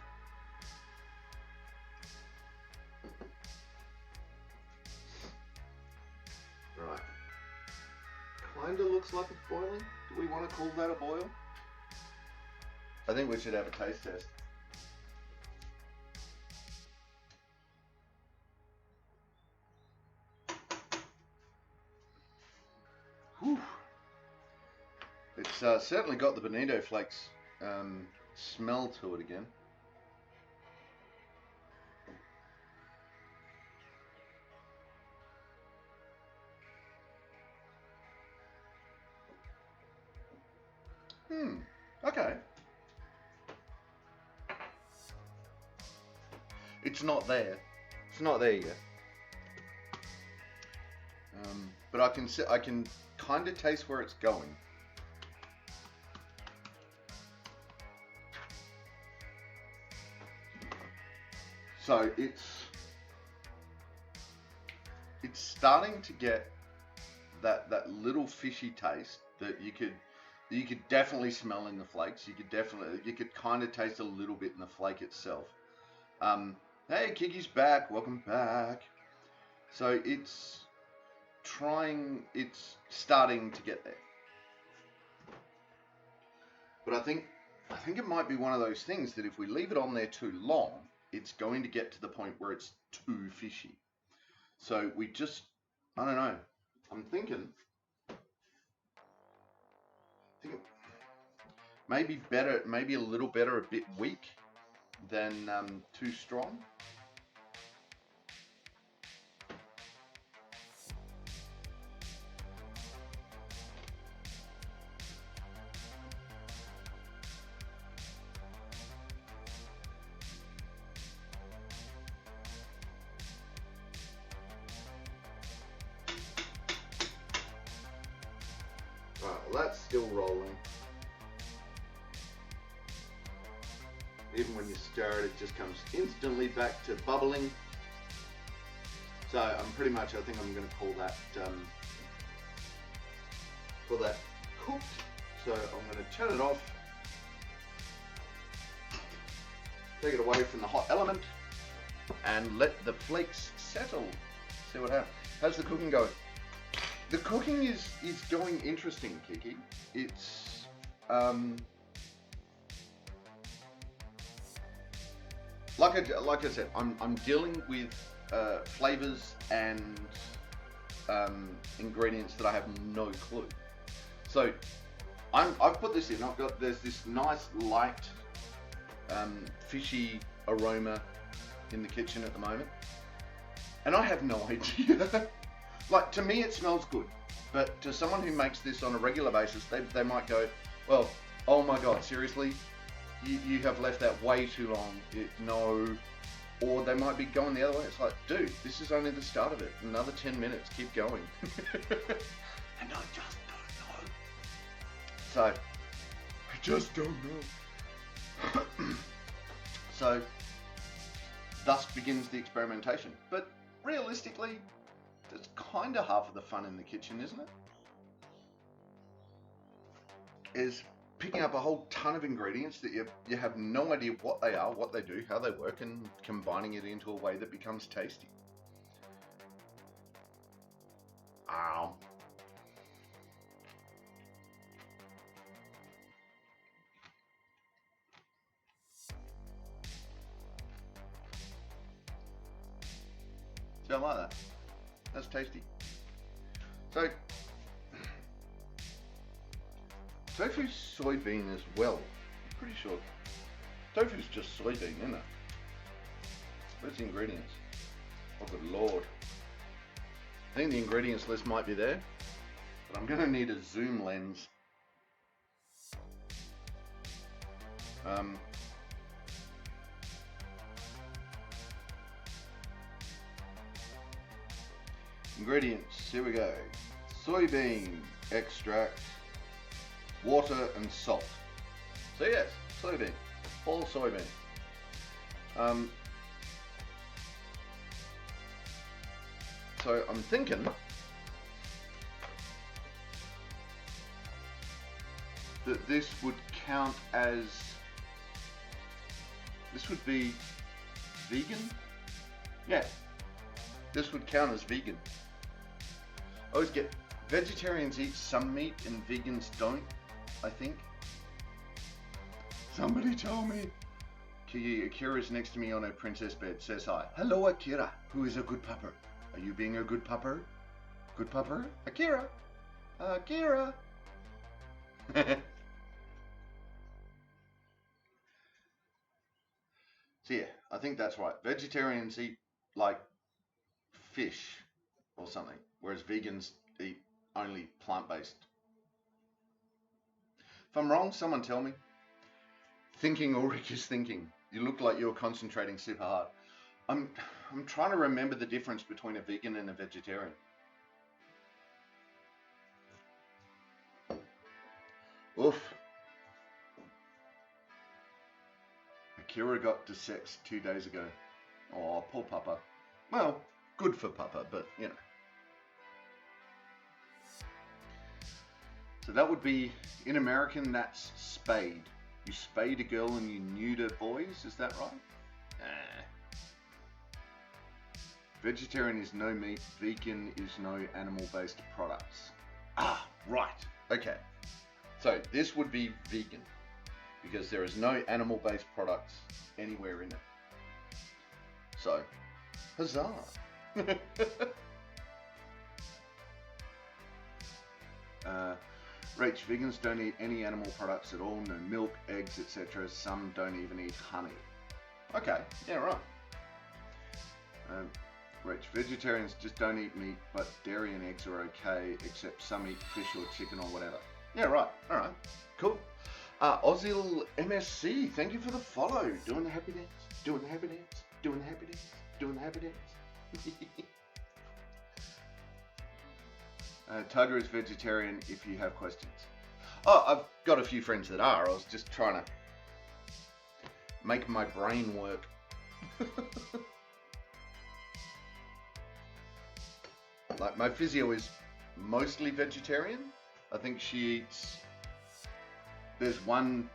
Right. Kinda looks like it's boiling. Do we want to call that a boil? I think we should have a taste test. Whew. It's certainly got the bonito flakes smell to it again. Okay. It's not there. It's not there yet. But I can kind of taste where it's going. So it's starting to get that little fishy taste that you could definitely smell in the flakes. You could kind of taste a little bit in the flake itself. Hey, Kiki's back. Welcome back. So it's starting to get there. But I think it might be one of those things that if we leave it on there too long, it's going to get to the point where it's too fishy. So I don't know. I'm thinking maybe a little better, a bit weak than too strong. Right, well, that's still rolling. Even when you stir it, it just comes instantly back to bubbling. So I think I'm going to call that cooked. So I'm going to turn it off, take it away from the hot element, and let the flakes settle. See what happens. How's the cooking going? The cooking is going interesting, Kiki. It's like I said, I'm dealing with flavors and ingredients that I have no clue. So I've put this in. There's this nice light fishy aroma in the kitchen at the moment, and I have no idea. Like, to me it smells good, but to someone who makes this on a regular basis, they might go, well, oh my god, seriously, you have left that way too long. No. Or they might be going the other way. It's like, dude, this is only the start of it. Another 10 minutes, keep going. And I just don't know. So, I just don't know. So, thus begins the experimentation. But realistically, that's kind of half of the fun in the kitchen, isn't it? Is picking up a whole ton of ingredients that you have no idea what they are, what they do, how they work, and combining it into a way that becomes tasty. Ow. See, I like that. That's tasty. So, tofu soybean as well. I'm pretty sure tofu's just soybean, isn't it? Where's the ingredients? Oh good lord. I think the ingredients list might be there, but I'm gonna need a zoom lens. Ingredients, here we go. Soybean extract, water and salt. So yes, soybean, all soybean. So I'm thinking that this would count as, this would be vegan? Yeah, this would count as vegan. I always get, vegetarians eat some meat and vegans don't, I think. Somebody tell me. Akira's next to me on her princess bed, says hi. Hello Akira, who is a good pupper. Are you being a good pupper? Good pupper? Akira! Akira! So yeah, I think that's right. Vegetarians eat like fish or something, whereas vegans eat only plant-based. If I'm wrong, someone tell me. Thinking Ulrich is thinking. You look like you're concentrating super hard. I'm trying to remember the difference between a vegan and a vegetarian. Oof. Akira got desexed 2 days ago. Oh, poor Papa. Well, good for Papa, but you know. So that would be, in American, that's spade. You spade a girl and you neuter boys, is that right? Vegetarian is no meat, vegan is no animal-based products. Ah, right, okay. So this would be vegan, because there is no animal-based products anywhere in it. So, huzzah! Rach, vegans don't eat any animal products at all, no milk, eggs, etc. Some don't even eat honey. Okay, yeah, right. Rach, vegetarians just don't eat meat, but dairy and eggs are okay, except some eat fish or chicken or whatever. Yeah, right, alright, cool. Ozil MSC, thank you for the follow. Doing the happy dance, doing the happy dance, doing the happy dance, doing the happy dance. Tiger is vegetarian if you have questions. Oh, I've got a few friends that are. I was just trying to make my brain work. Like, my physio is mostly vegetarian. I think she eats, there's one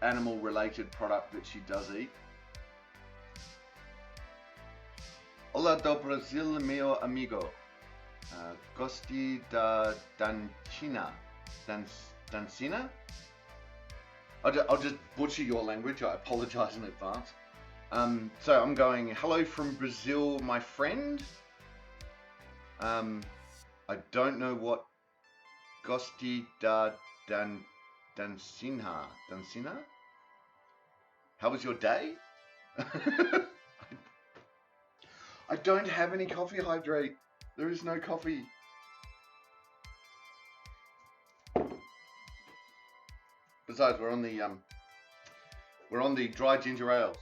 animal related product that she does eat. Hola do Brasil, meu amigo. Gosti da Dancina. Dancina? I'll just butcher your language. I apologize in advance. So I'm going, hello from Brazil, my friend. I don't know what Gosti da Dansinha. Dansinha? How was your day? I don't have any coffee, Hydrate. There is no coffee. Besides, we're on the dry ginger ales.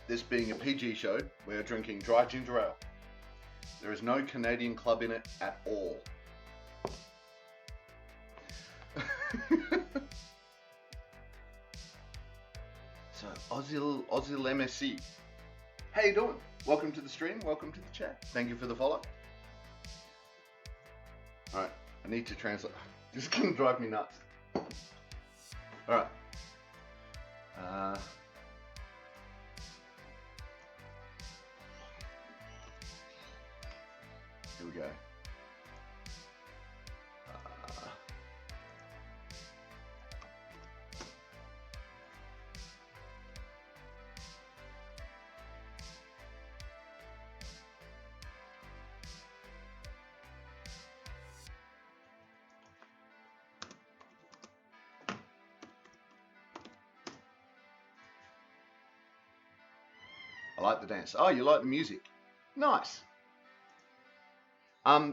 This being a PG show, we are drinking dry ginger ale. There is no Canadian club in it at all. So, Ozil MSC. How you doing? Welcome to the stream, welcome to the chat. Thank you for the follow. Alright, I need to translate. This is gonna drive me nuts. Alright. Here we go. I like the dance. Oh, you like the music? Nice.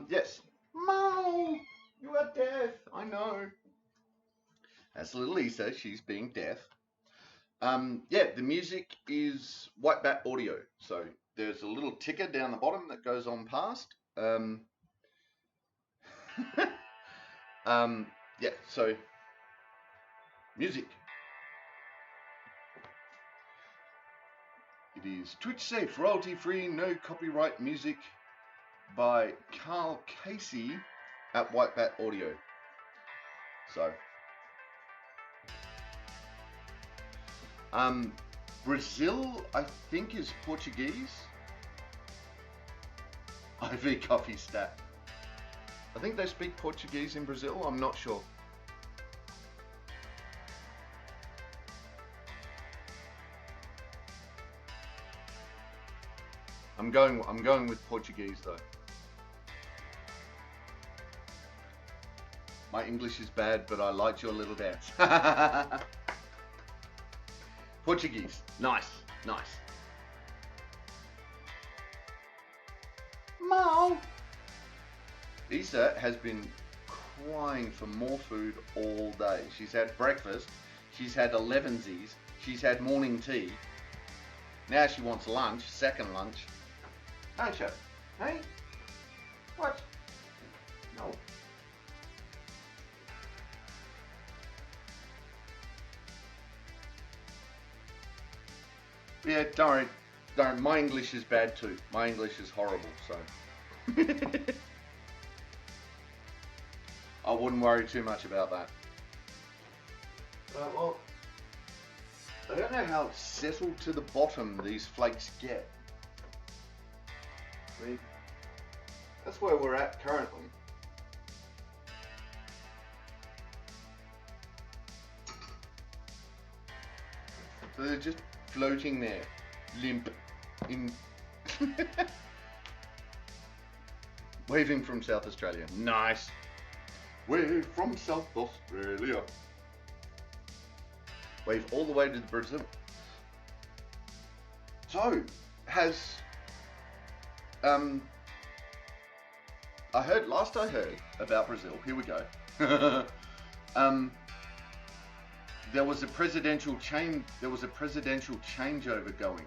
Yes. Mo, you are deaf. I know. That's little Lisa. She's being deaf. Yeah, the music is White Bat Audio. So there's a little ticker down the bottom that goes on past. Yeah, so music. It is Twitch safe, royalty free, no copyright music by Carl Casey at White Bat Audio. So, Brazil, I think, is Portuguese. IV Coffee Stat. I think they speak Portuguese in Brazil. I'm not sure. I'm going with Portuguese though. My English is bad, but I liked your little dance. Portuguese. Nice, nice. Mom! Issa has been crying for more food all day. She's had breakfast, she's had 11sies, she's had morning tea. Now she wants lunch, second lunch. Don't you? Hey? What? No. Yeah, don't. My English is bad too. My English is horrible, so. I wouldn't worry too much about that. Well, I don't know how settled to the bottom these flakes get. I mean, that's where we're at currently. So they're just floating there, limp, in waving from South Australia. Nice. Wave from South Australia. Wave all the way to Brazil. So, has last I heard about Brazil, here we go. There was a presidential changeover going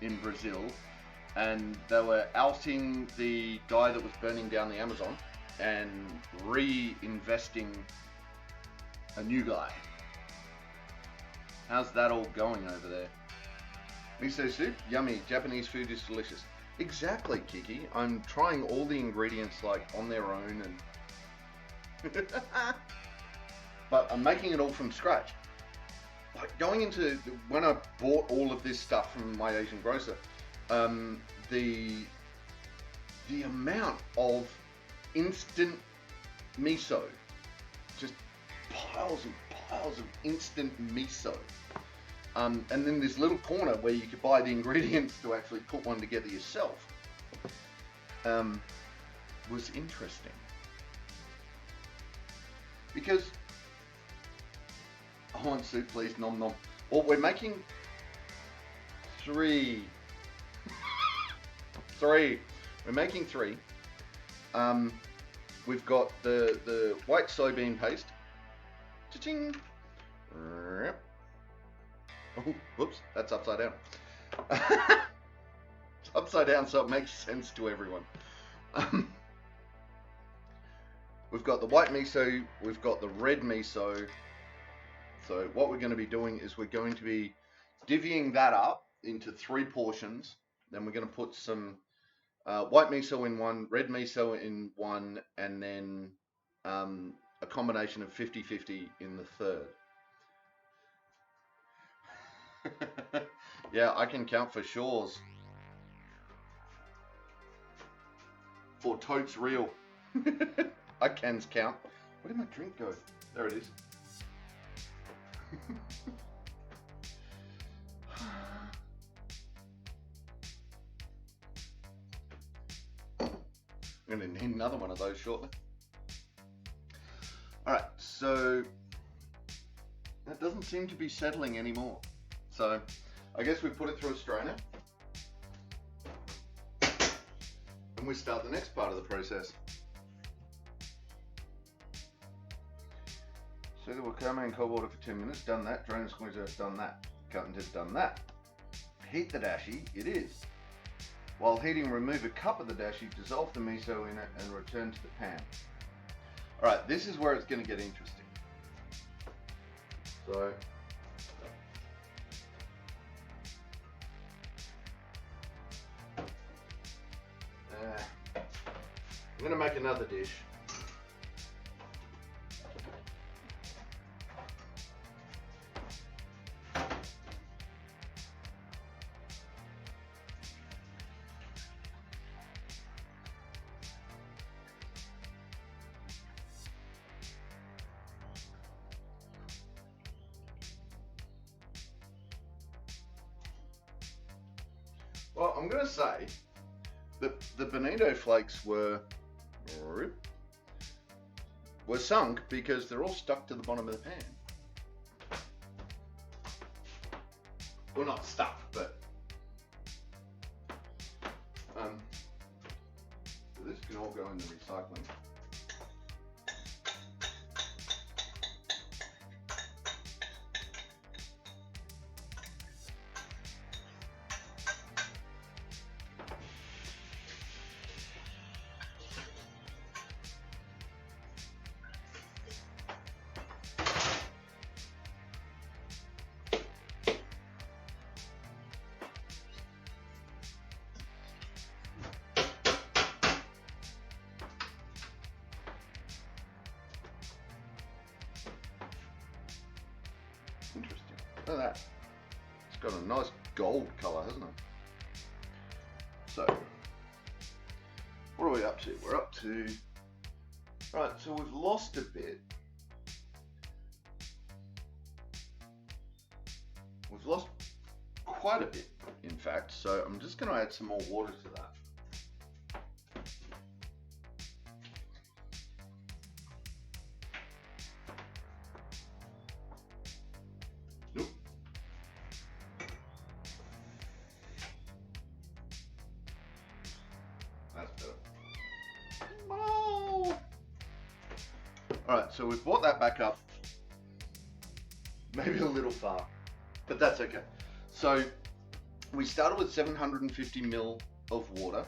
in Brazil, and they were ousting the guy that was burning down the Amazon and reinvesting a new guy. How's that all going over there? Miso soup, yummy. Japanese food is delicious. Exactly, Kiki. I'm trying all the ingredients like on their own, and but I'm making it all from scratch. Like going into when I bought all of this stuff from my Asian grocer, the amount of instant miso, just piles and piles of instant miso. And then this little corner where you could buy the ingredients to actually put one together yourself. was interesting. Because I want soup, please, nom nom. Well, we're making three. We're making three. We've got the white soybean paste. Cha-ching. Oh, whoops, that's upside down. It's upside down so it makes sense to everyone. We've got the white miso, we've got the red miso. So what we're going to be doing is we're going to be divvying that up into 3 portions. Then we're going to put some white miso in one, red miso in one, and then a combination of 50-50 in the third. Yeah, I can count for shores. For totes real. I can count. Where did my drink go? There it is. I'm going to need another one of those shortly. Alright, so that doesn't seem to be settling anymore. So I guess we put it through a strainer and we start the next part of the process. So the wakame in cold water for 10 minutes, done that, drain and squeeze out, done that, cut and just done that. Heat the dashi, it is. While heating, remove a cup of the dashi, dissolve the miso in it and return to the pan. Alright, this is where it's going to get interesting. So, I'm going to make another dish. Well, I'm going to say that the bonito flakes were sunk because they're all stuck to the bottom of the pan. Well, not stuck, but so this can all go in the recycling. Interesting. Look at that. It's got a nice gold colour, hasn't it? So, what are we up to? We're up to... Right, so we've lost a bit. We've lost quite a bit, in fact. So I'm just going to add some more water to that. Alright, so we've brought that back up. Maybe a little far, but that's okay. So we started with 750 ml of water.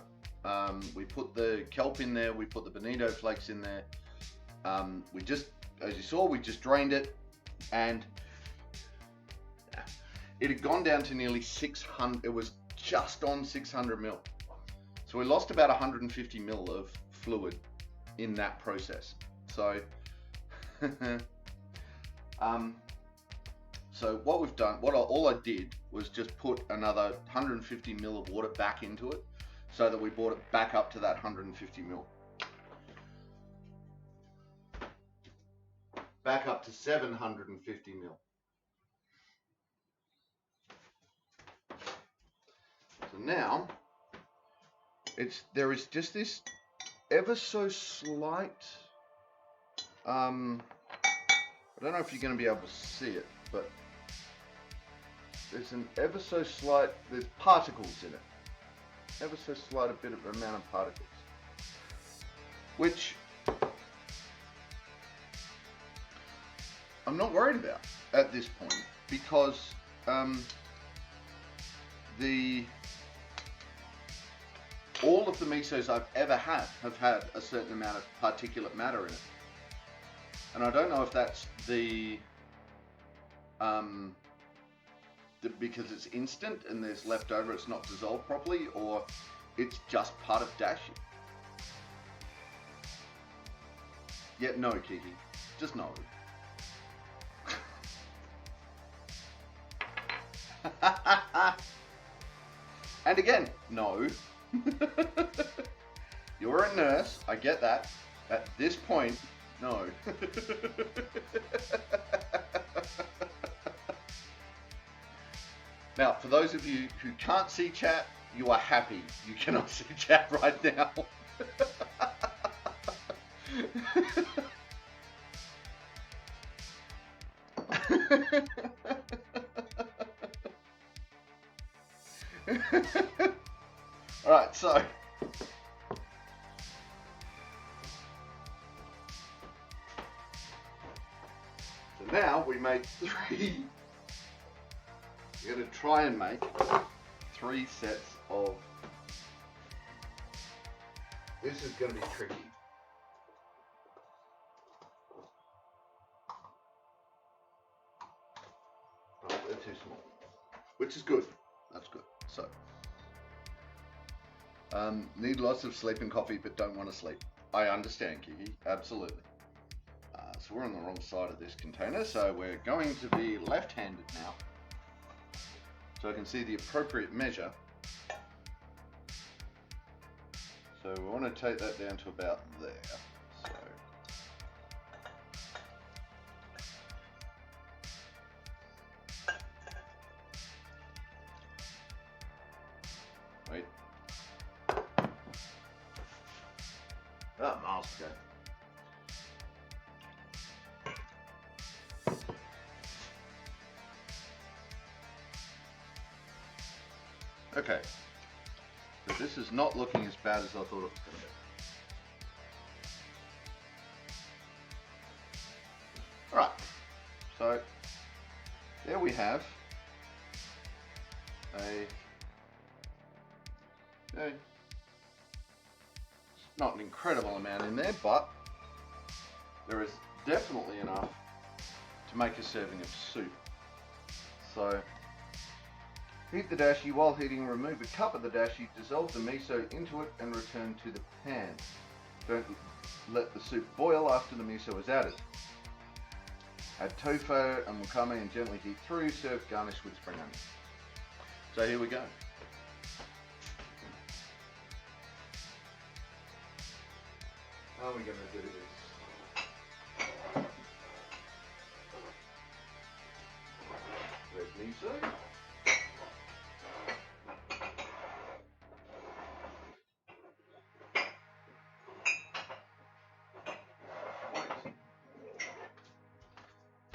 We put the kelp in there, we put the bonito flakes in there. We just, as you saw, we just drained it, and it had gone down to nearly 600, it was just on 600 ml. So we lost about 150 ml of fluid in that process. So so what we've done, all I did was just put another 150 ml of water back into it, so that we brought it back up to that 150 ml. Back up to 750 ml. So now there is just this ever so slight, I don't know if you're going to be able to see it, but there's an ever so slight, there's particles in it. Ever so slight a bit of amount of particles. Which I'm not worried about at this point, because all of the misos I've ever had have had a certain amount of particulate matter in it. And I don't know if that's because it's instant and there's leftover, it's not dissolved properly, or it's just part of dashi. Yeah, no, Kiki. Just no. And again, no. You're a nurse, I get that. At this point, no. Now, for those of you who can't see chat, you are happy you cannot see chat right now. Alright, so now we made three. We're going to try and make 3 sets of. This is going to be tricky. Oh, they're too small, which is good. That's good. So, need lots of sleep and coffee, but don't want to sleep. I understand, Kiki. Absolutely. So we're on the wrong side of this container, so we're going to be left-handed now. So I can see the appropriate measure. So we want to take that down to about there. So wait. Oh, miles to go. Okay, so this is not looking as bad as I thought it was going to be. Alright, so there we have not an incredible amount in there, but there is definitely enough to make a serving of soup. So heat the dashi. While heating, remove a cup of the dashi, dissolve the miso into it and return to the pan. Don't let the soup boil after the miso is added. Add tofu and wakame and gently heat through. Serve garnished with spring onions. So here we go. How are we going to do this? Red miso.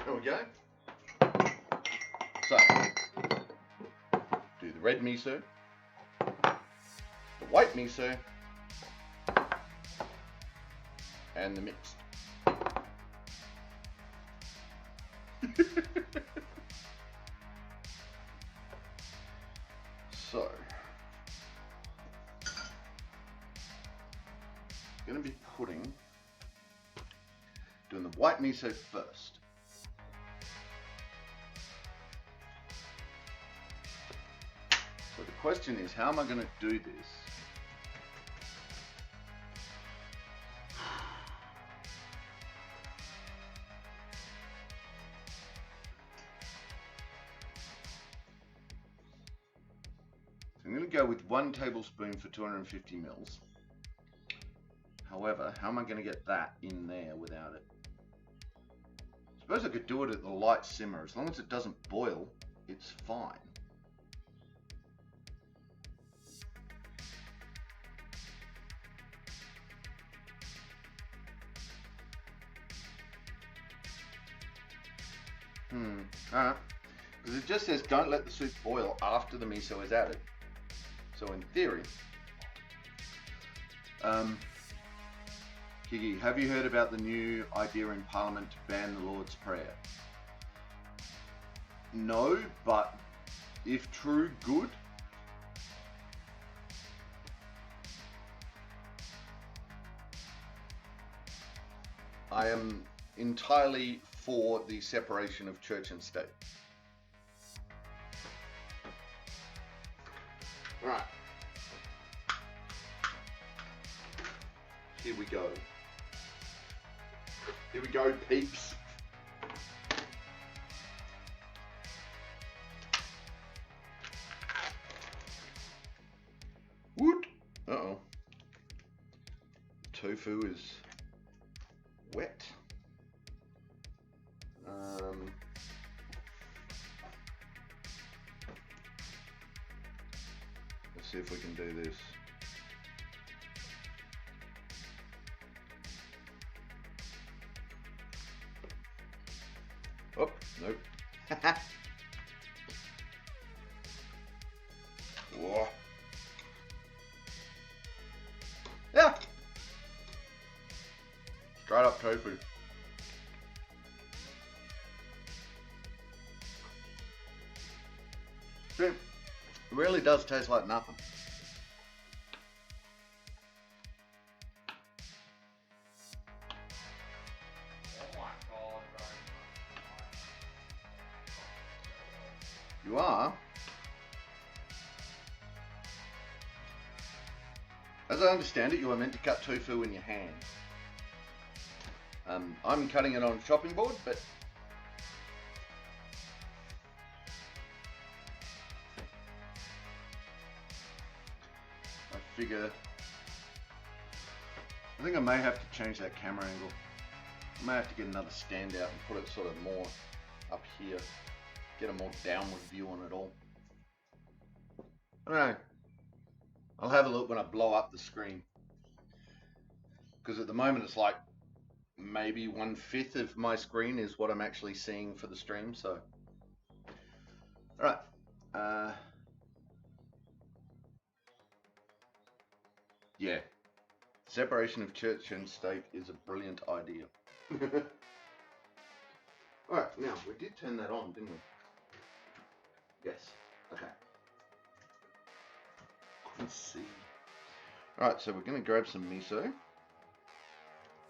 There we go. So, do the red miso, the white miso, and the mixed. So, I'm going to be doing the white miso first. So the question is, how am I going to do this? I'm going to go with 1 tablespoon for 250 mils. However, how am I going to get that in there without it? I suppose I could do it at the light simmer. As long as it doesn't boil, it's fine. Alright. Because it just says don't let the soup boil after the miso is added. So in theory, Kiki, have you heard about the new idea in Parliament to ban the Lord's Prayer? No, but if true, good. I am entirely for the separation of church and state. Right. Here we go. Here we go, peeps. Woot. Uh-oh. Tofu is wet. Let's see if we can do this. Oh, nope. Whoa. Yeah. Straight up tofu. See, it really does taste like nothing. You are. As I understand it, you are meant to cut tofu in your hand. I'm cutting it on a chopping board, but I figure I think I may have to change that camera angle. I may have to get another stand out and put it sort of more up here. Get a more downward view on it all. I don't know. I'll have a look when I blow up the screen. Because at the moment it's like maybe 1/5 of my screen is what I'm actually seeing for the stream, so. Alright. Yeah. Separation of church and state is a brilliant idea. Alright, now we did turn that on, didn't we? Yes. Okay. Couldn't see. Alright, so we're going to grab some miso.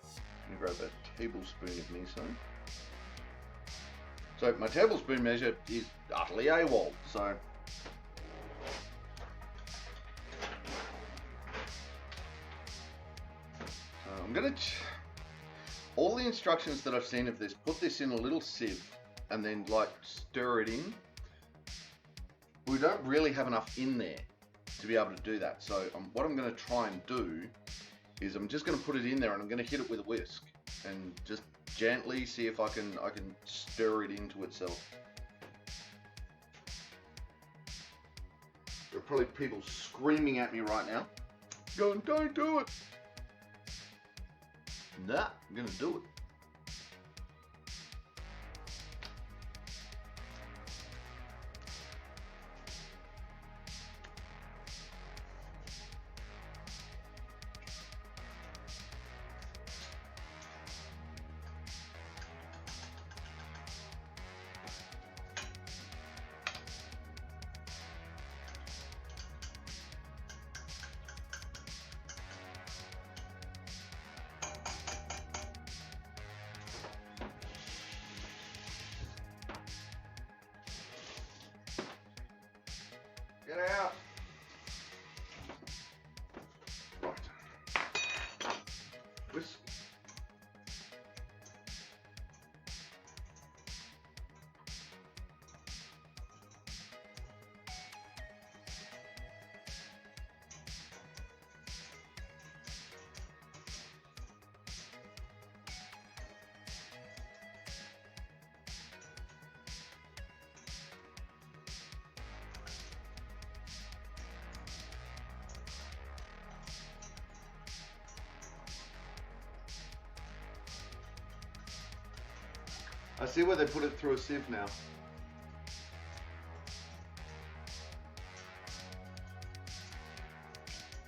I'm going to grab a tablespoon of miso. So my tablespoon measure is utterly AWOL, so I'm going to... all the instructions that I've seen of this, put this in a little sieve and then like stir it in. We don't really have enough in there to be able to do that. So what I'm going to try and do is I'm just going to put it in there and I'm going to hit it with a whisk and just gently see if I can stir it into itself. There are probably people screaming at me right now, going, "Don't do it." Nah, I'm going to do it. Get out. Right. Whisk. I see where they put it through a sieve now.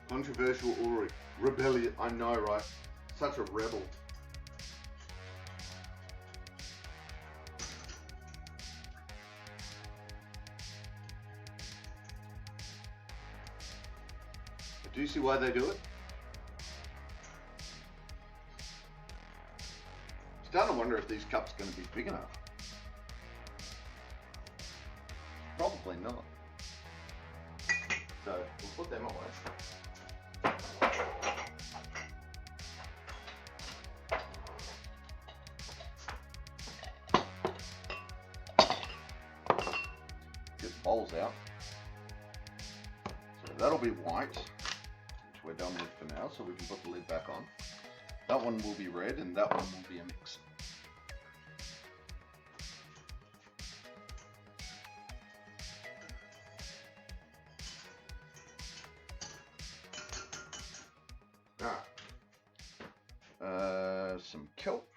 Controversial Ulrich. Rebellion. I know, right? Such a rebel. Do you see why they do it? Starting to wonder if these cups are going to be big enough. Probably not. So we'll put them away. Get the bowls out. So that'll be white, which we're done with for now, so we can put the lid back on. That one will be red and that one will be a mix. Some kelp.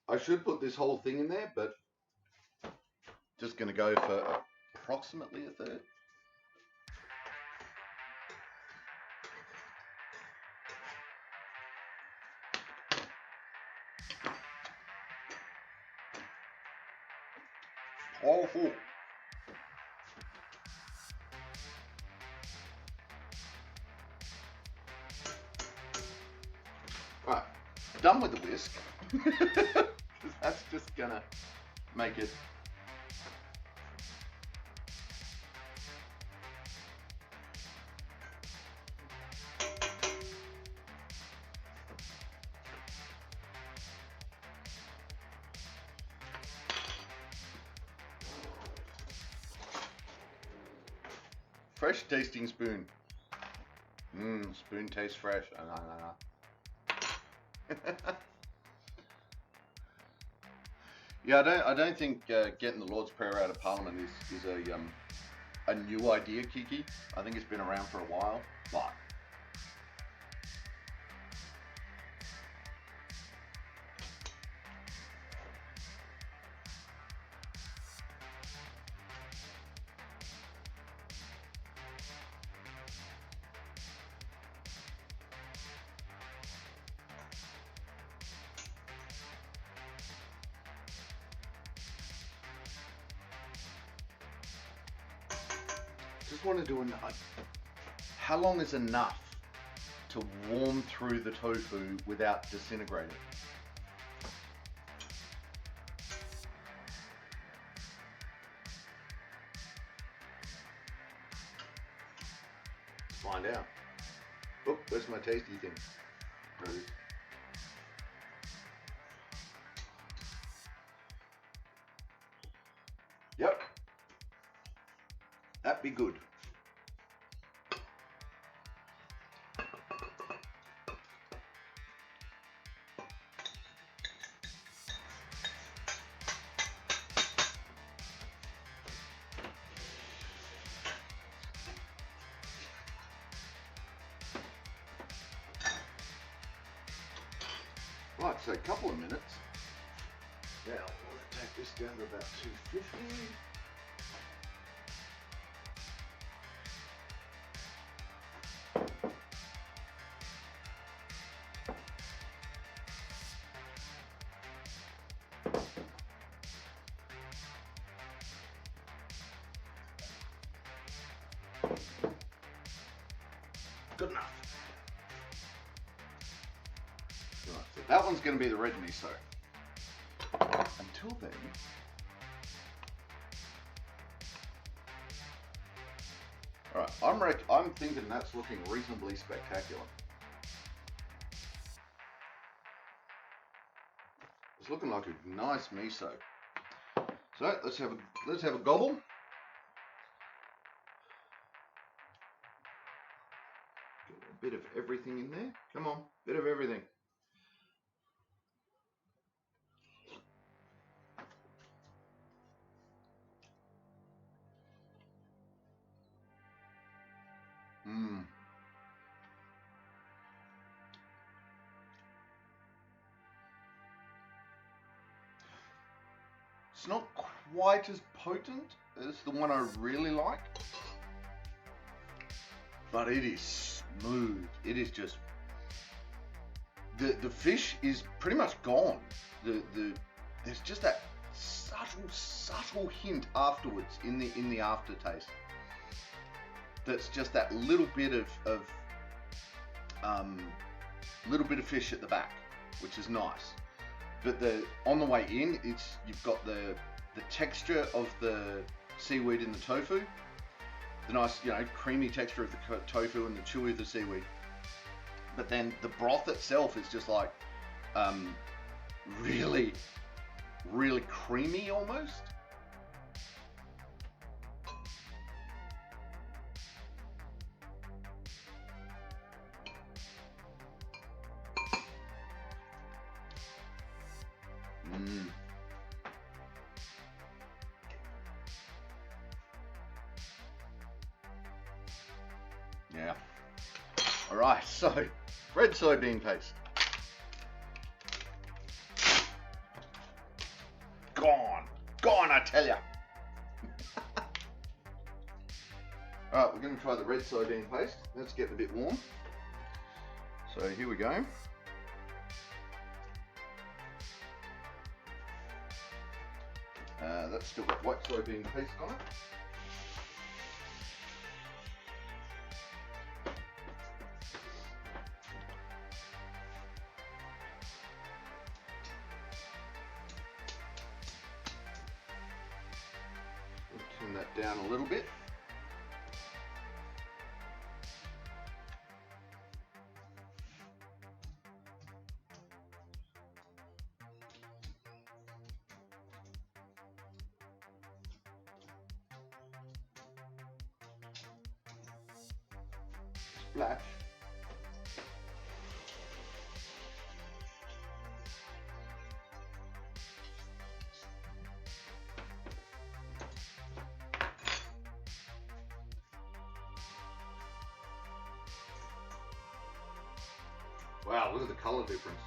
I should put this whole thing in there, but just going to go for approximately a third. All full. Right, done with the whisk. That's just gonna make it fresh tasting spoon. Spoon tastes fresh. Yeah, I don't think getting the Lord's Prayer out of Parliament is a new idea, Kiki. I think it's been around for a while, but just want to do how long is enough to warm through the tofu without disintegrating? Let's find out. Oh, where's my tasty thing? There it is. Yep. That'd be good. Right, so a couple of minutes. Now, I'm going to take this down to about 250. Good enough. Right, so that one's going to be the red miso. Until then, all right, I'm thinking that's looking reasonably spectacular. It's looking like a nice miso. So let's have a gobble. Get a bit of everything in there. Come on, bit of everything. It's not quite as potent as the one I really like, but it is smooth. It is just the fish is pretty much gone. There's just that subtle hint afterwards in the aftertaste. That's just that little bit of fish at the back, which is nice. But on the way in, you've got the texture of the seaweed in the tofu, the nice, creamy texture of the tofu and the chewy of the seaweed. But then the broth itself is just like really, really creamy almost. Yeah. All right, so red soybean paste. Gone, I tell ya. All right, we're going to try the red soybean paste. Let's get a bit warm. So here we go. That's still got white soybean paste on it. Turn that down a little bit. Splash. Wow, look at the color difference.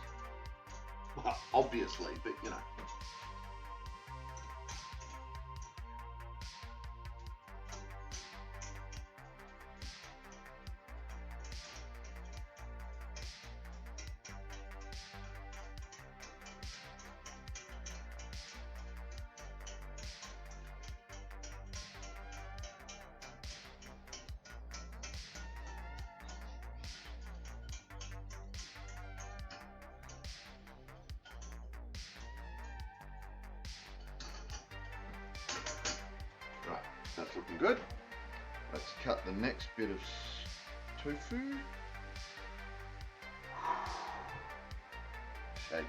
Well, obviously, but you know. Right, that's looking good. Let's cut the next bit of tofu. Shakes.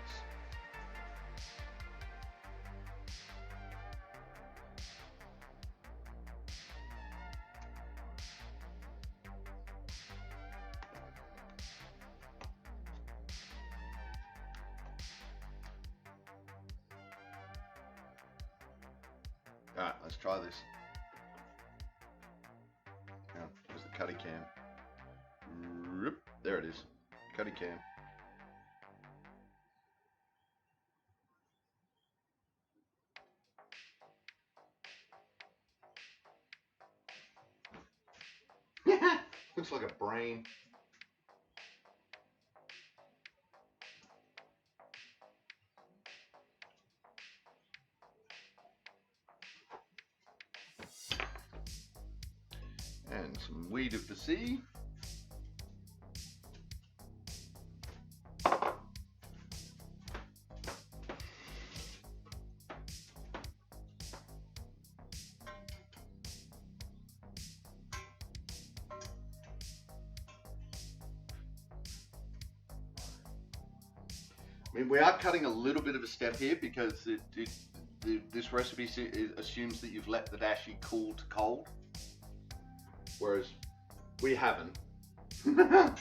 Alright, let's try this. Now, where's the cutty cam? There it is. Cutty cam. Looks like a brain. And some weed of the sea. I mean, we are cutting a little bit of a step here because this recipe assumes that you've let the dashi cool to cold. Whereas we haven't. Now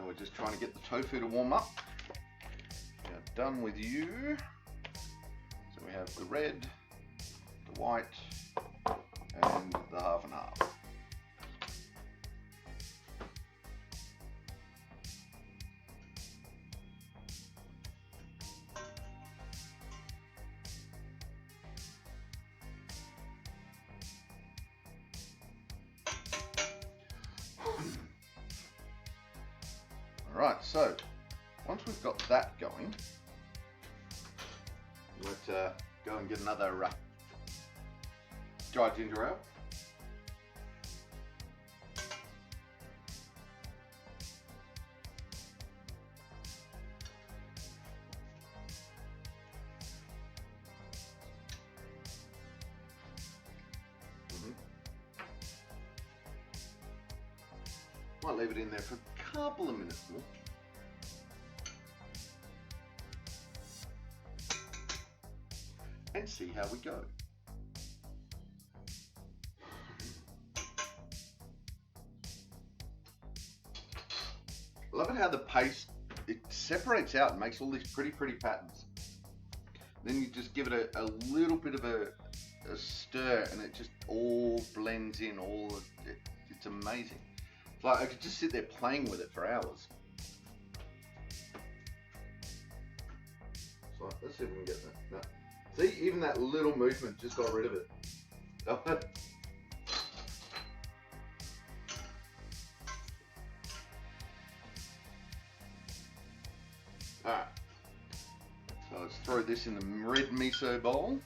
we're just trying to get the tofu to warm up. Now done with you. So we have the red, the white, and the half and half. Alright, so once we've got that going, let's go and get another dry ginger ale. Might leave it in there for a couple of minutes more. And see how we go. I love it how the paste, it separates out and makes all these pretty patterns. Then you just give it a little bit of a stir and it just all blends in, it's amazing. It's like I could just sit there playing with it for hours. So let's see if we can get that. No. See, even that little movement just got rid of it. Alright. So let's throw this in the red miso bowl.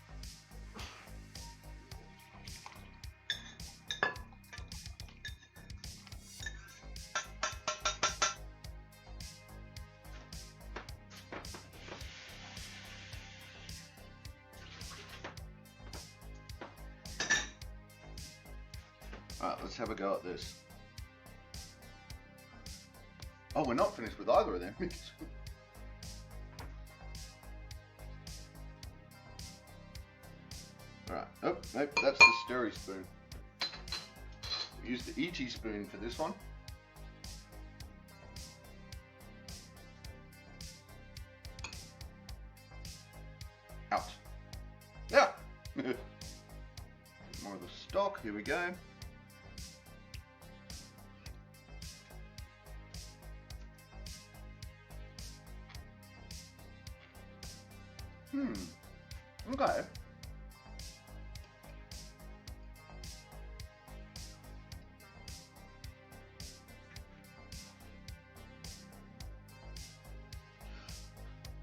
Alright, let's have a go at this. Oh, we're not finished with either of them. Alright, oh, nope, that's the stirry spoon. Use the Ichi spoon for this one. Out. Yeah! More of the stock, here we go. Okay.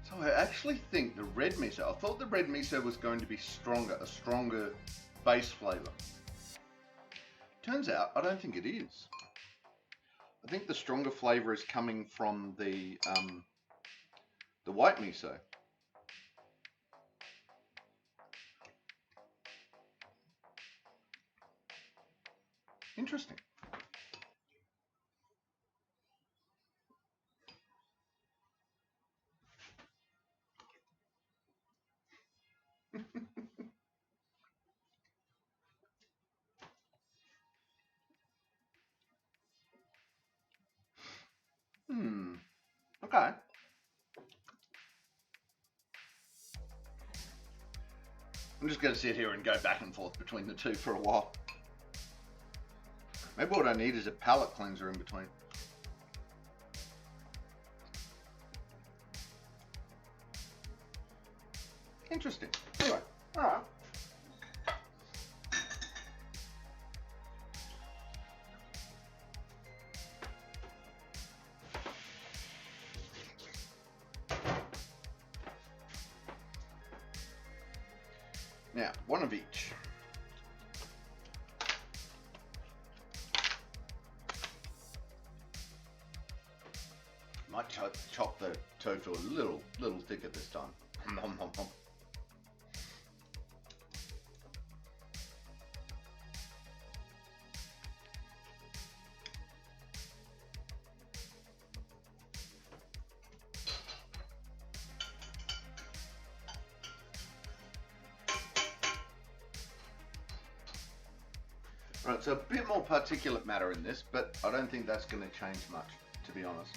So I actually think the red miso, I thought the red miso was going to be stronger, a stronger base flavor. Turns out, I don't think it is. I think the stronger flavor is coming from the white miso. Interesting. Okay. I'm just going to sit here and go back and forth between the two for a while. Maybe what I need is a palate cleanser in between. Interesting. Anyway, alright. Now, one of each. Might chop the tofu a little thicker this time. Right, so a bit more particulate matter in this, but I don't think that's going to change much, to be honest.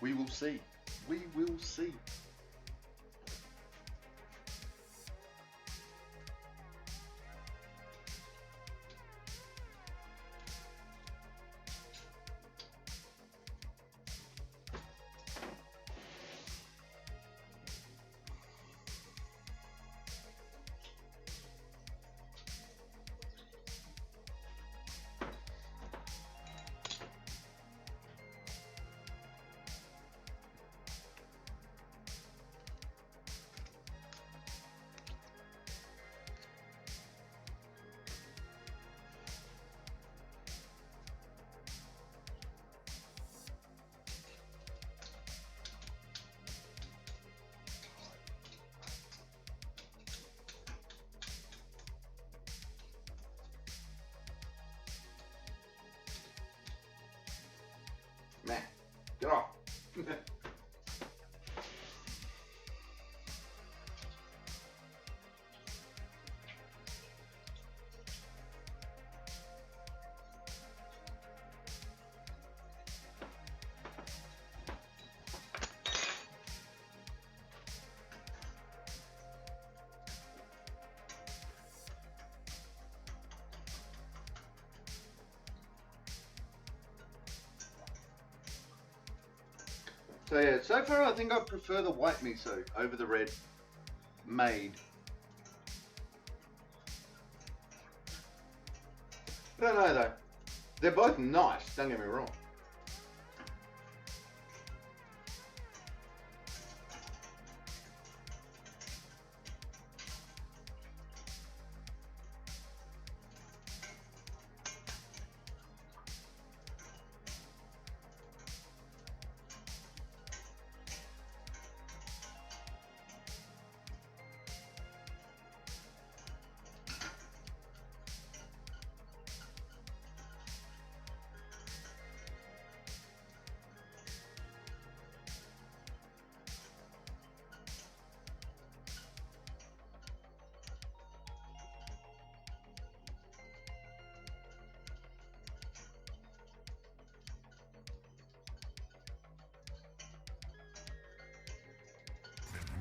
We will see. We will see. So yeah, so far I think I prefer the white miso over the red made. I don't know though. They're both nice, don't get me wrong.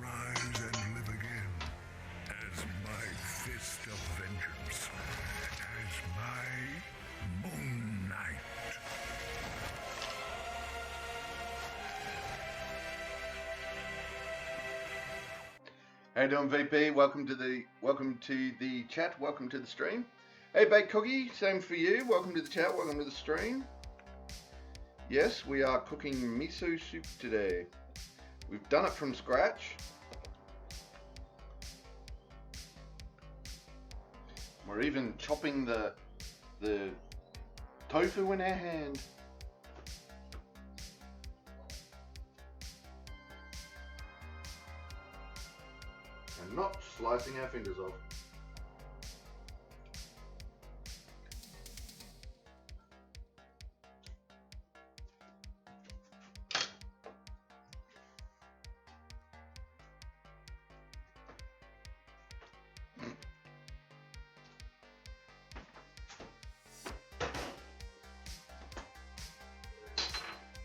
Rise and live again as my fist of vengeance, as my Moon Knight. How you doing, VP? Welcome to the chat. Welcome to the stream. Hey, Baked Cookie, same for you. Welcome to the chat. Welcome to the stream. Yes, we are cooking miso soup today. We've done it from scratch. We're even chopping the tofu in our hand. And not slicing our fingers off.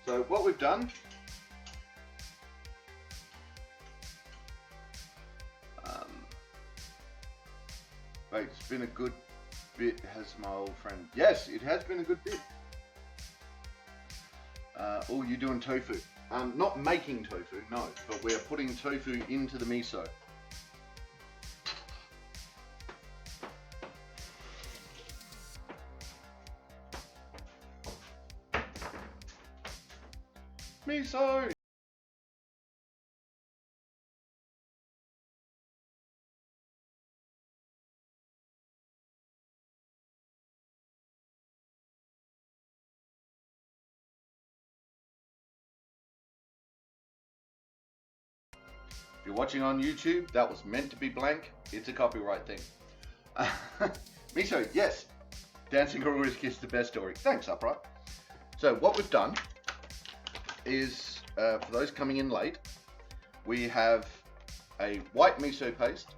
So what we've done, wait, it's been a good bit, has my old friend. Yes, it has been a good bit. Oh, you're doing tofu. Not making tofu, no, but we're putting tofu into the miso. Miso! If you're watching on YouTube, that was meant to be blank. It's a copyright thing. Miso, yes. Dancing Kangaroo's Kiss, the best story. Thanks, Upright. So what we've done is, for those coming in late, we have a white miso paste,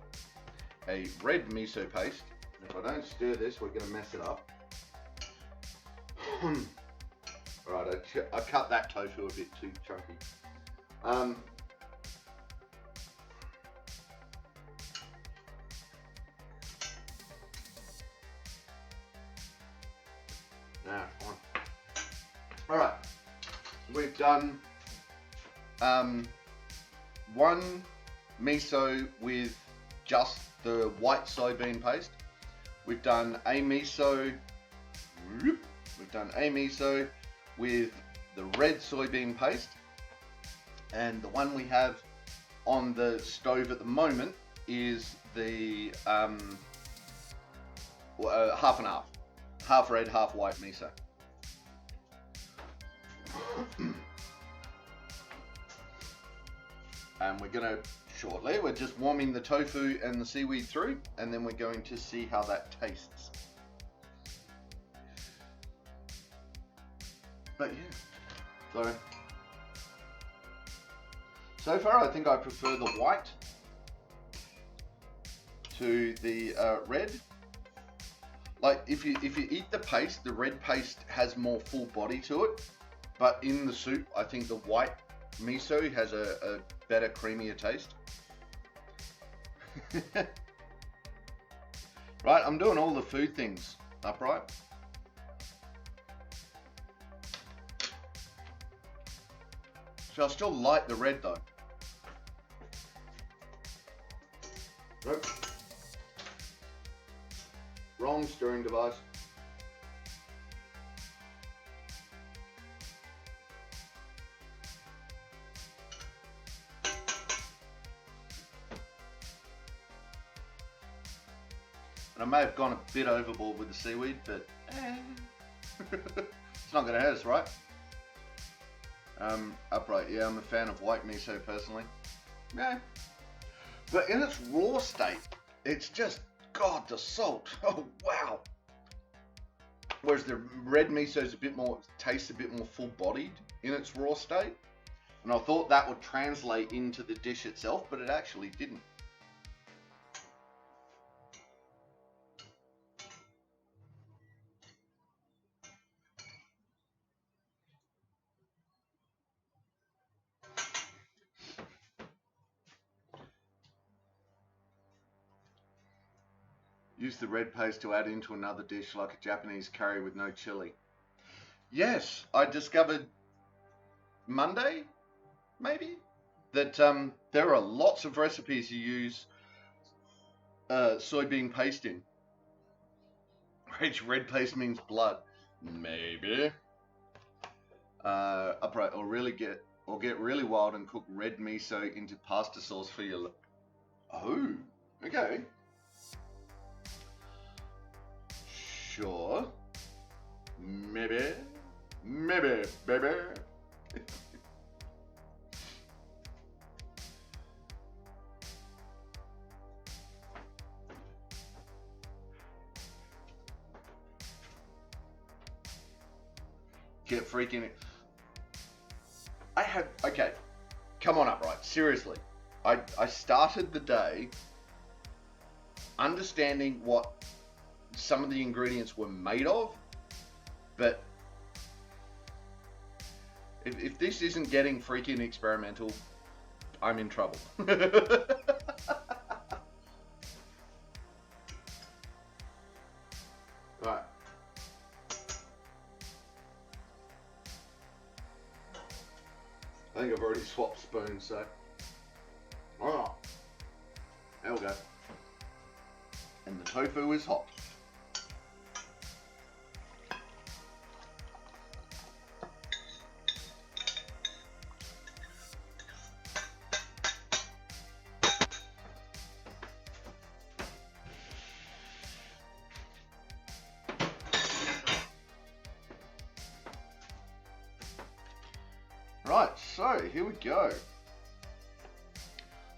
a red miso paste. If I don't stir this, we're going to mess it up. Alright, I cut that tofu a bit too chunky. Nah, fine. Alright, we've done one miso with just the white soybean paste. We've done a miso with the red soybean paste, and the one we have on the stove at the moment is the half and half red, half white miso. And we're gonna shortly, we're just warming the tofu and the seaweed through, and then we're going to see how that tastes. But yeah, so far I think I prefer the white to the red. Like if you eat the paste, the red paste has more full body to it, but in the soup I think the white miso has a better, creamier taste. Right, I'm doing all the food things, Upright. So I still like the red though. Nope. Wrong stirring device. And I may have gone a bit overboard with the seaweed, but it's not going to hurt us, right? Upright, yeah, I'm a fan of white miso personally. Yeah. But in its raw state, it's just, God, the salt. Oh, wow. Whereas the red miso is a bit more, tastes a bit more full-bodied in its raw state. And I thought that would translate into the dish itself, but it actually didn't. Use the red paste to add into another dish like a Japanese curry with no chili. Yes, I discovered Monday, maybe, that there are lots of recipes you use soybean paste in. Which red paste means blood. Maybe. Upright, or get really wild and cook red miso into pasta sauce for your... Oh, okay. Sure. Maybe, baby. Get freaking it. Okay, come on Upright, seriously. I started the day understanding what some of the ingredients were made of, but if this isn't getting freaking experimental, I'm in trouble. Right. I think I've already swapped spoons, so. Oh, there we go. And the tofu is hot. Right, so here we go.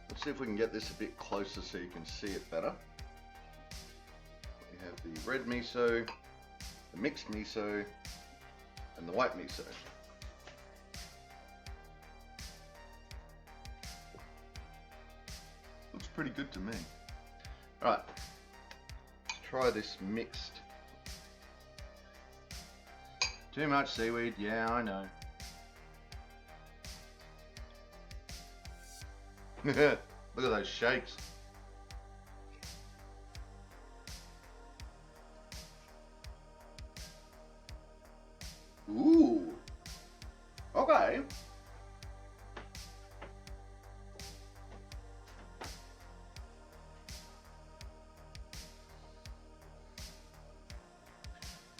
Let's see if we can get this a bit closer so you can see it better. We have the red miso, the mixed miso, and the white miso. Looks pretty good to me. Alright, let's try this mixed. Too much seaweed, yeah, I know. Look at those shakes. Ooh. Okay.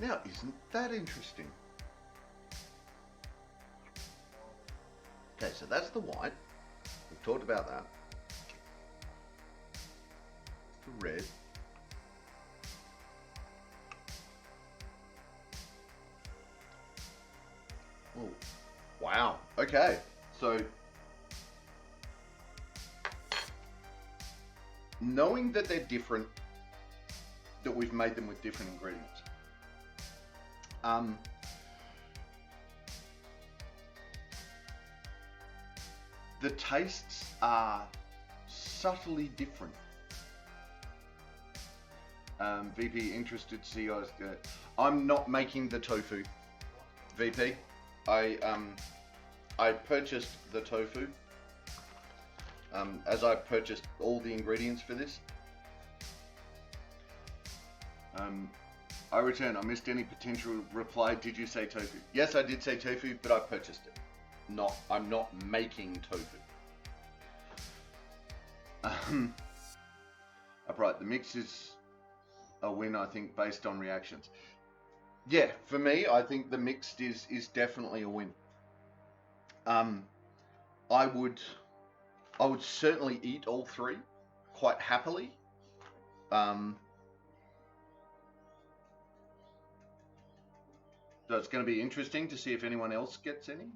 Now, isn't that interesting? Okay, so that's the white. We've talked about that. The red. Oh, wow. Okay, so knowing that they're different, that we've made them with different ingredients. The tastes are subtly different. VP, interested to see you guys. I'm not making the tofu, VP. I purchased the tofu, as I purchased all the ingredients for this. I return. I missed any potential reply. Did you say tofu? Yes, I did say tofu, but I purchased it. I'm not making tofu. Upright, the mix is a win, I think, based on reactions. Yeah, for me, I think the mixed is definitely a win. I would certainly eat all three quite happily. So it's going to be interesting to see if anyone else gets any.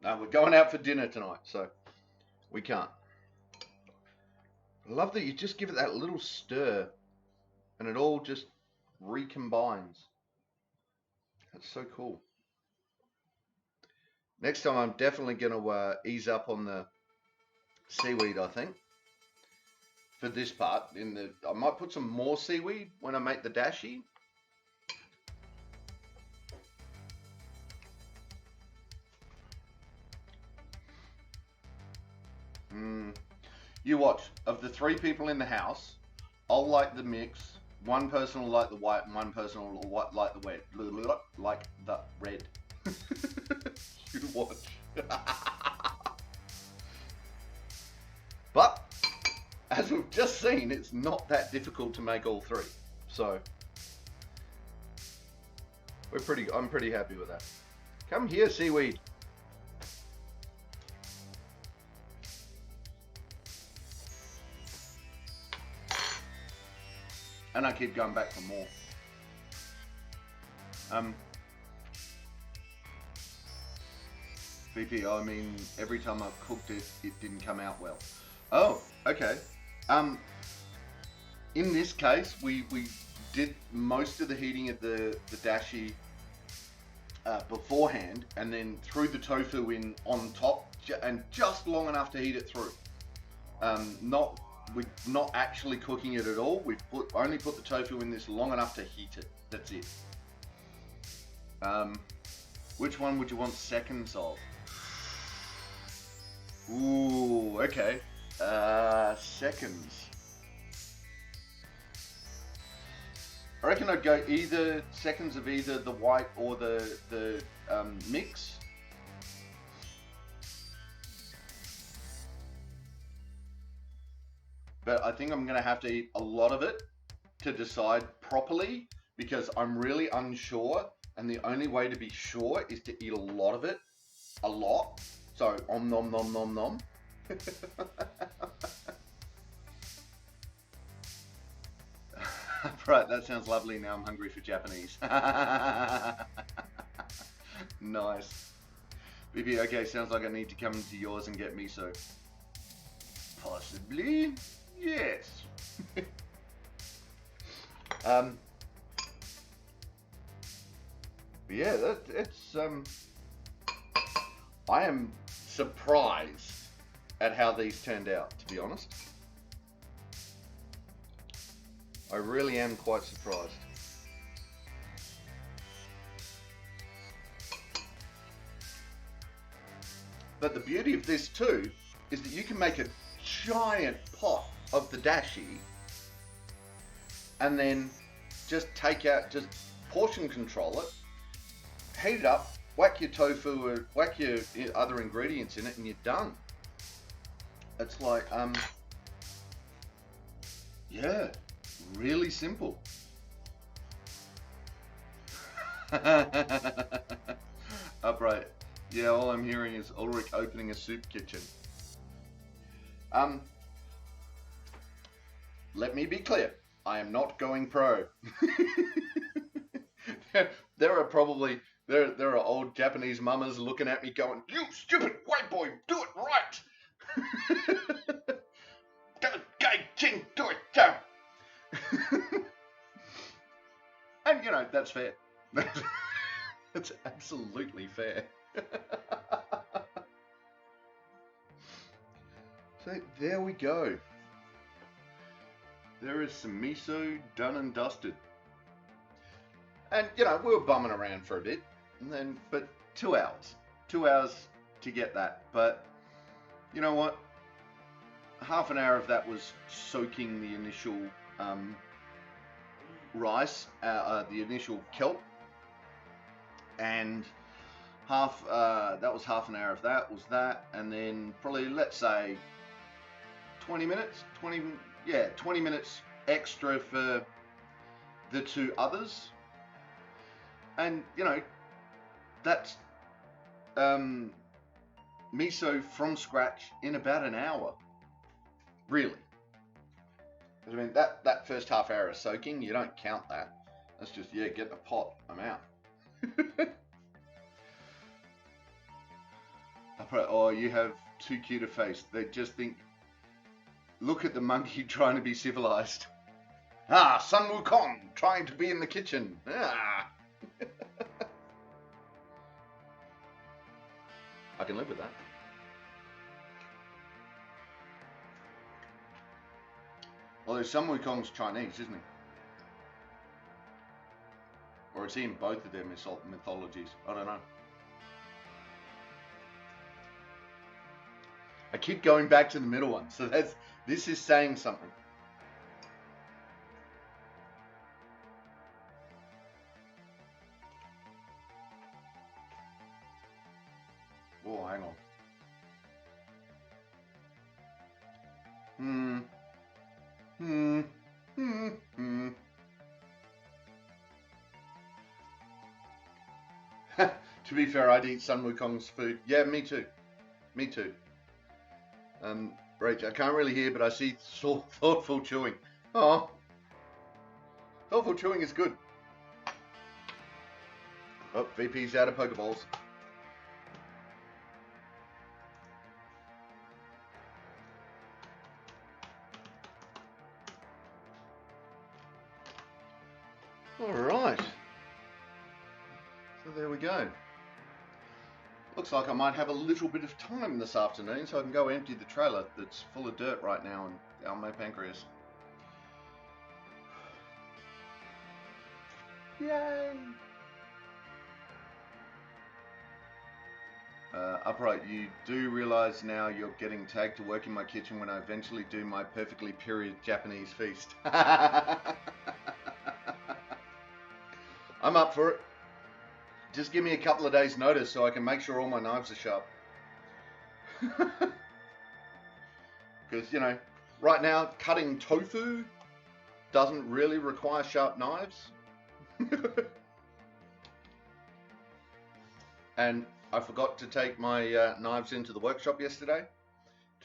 No, we're going out for dinner tonight, so we can't. I love that you just give it that little stir and it all just recombines. That's so cool. Next time I'm definitely going to ease up on the seaweed, I think. For this part, I might put some more seaweed when I make the dashi. You watch. Of the 3 people in the house, I'll like the mix. One person will like the white, and one person will like the red. Like the red. You watch. But as we've just seen, it's not that difficult to make all 3. So I'm pretty happy with that. Come here, seaweed. And I keep going back for more. VP, I mean, every time I've cooked it, it didn't come out well. Oh, okay. In this case, we did most of the heating of the dashi beforehand, and then threw the tofu in on top, and just long enough to heat it through. We're not actually cooking it at all. We've only put the tofu in this long enough to heat it. That's it. Which one would you want seconds of? Ooh, okay. Seconds. I reckon I'd go either seconds of either the white or the mix. But I think I'm going to have to eat a lot of it to decide properly, because I'm really unsure, and the only way to be sure is to eat a lot of it. A lot. So, om nom nom nom nom. Right, that sounds lovely. Now I'm hungry for Japanese. Nice. BB, okay, sounds like I need to come to yours and get miso. Possibly. Yes. But yeah, it's I am surprised at how these turned out, to be honest. I really am quite surprised. But the beauty of this too is that you can make a giant pot of the dashi and then just just portion control it, heat it up, whack your tofu or whack your other ingredients in it, and you're done. It's like, yeah, really simple. Upright. Yeah, all I'm hearing is Ulrich opening a soup kitchen. Let me be clear. I am not going pro. There are old Japanese mamas looking at me going, "You stupid white boy, do it right." King, do it down. And you know, that's fair. That's absolutely fair. So there we go. There is some miso done and dusted. And you know, we were bumming around for a bit, and then but 2 hours. 2 hours to get that. But you know what? Half an hour of that was soaking the initial rice, the initial kelp, and that was half an hour of that was that, and then probably, let's say 20 minutes extra for the two others. And you know, that's miso from scratch in about an hour, really. I mean, that first half hour of soaking, you don't count that. That's just, yeah, get in a pot, I'm out. Oh, you have too cute a face. They just think, look at the monkey trying to be civilized. Ah, Sun Wukong trying to be in the kitchen. Ah. I can live with that. Although Sun Wukong's Chinese, isn't he? Or is he in both of their mythologies? I don't know. I keep going back to the middle one, so this is saying something. Oh, hang on. To be fair, I'd eat Sun Wukong's food. Yeah, me too. Me too. Rach, I can't really hear, but I see thoughtful chewing. Oh, thoughtful chewing is good. Oh, VP's out of Pokeballs. All right. So there we go. Looks like I might have a little bit of time this afternoon, so I can go empty the trailer that's full of dirt right now on my pancreas. Yay! Upright, you do realise now you're getting tagged to work in my kitchen when I eventually do my perfectly period Japanese feast. I'm up for it. Just give me a couple of days notice so I can make sure all my knives are sharp. Because, you know, right now cutting tofu doesn't really require sharp knives. And I forgot to take my knives into the workshop yesterday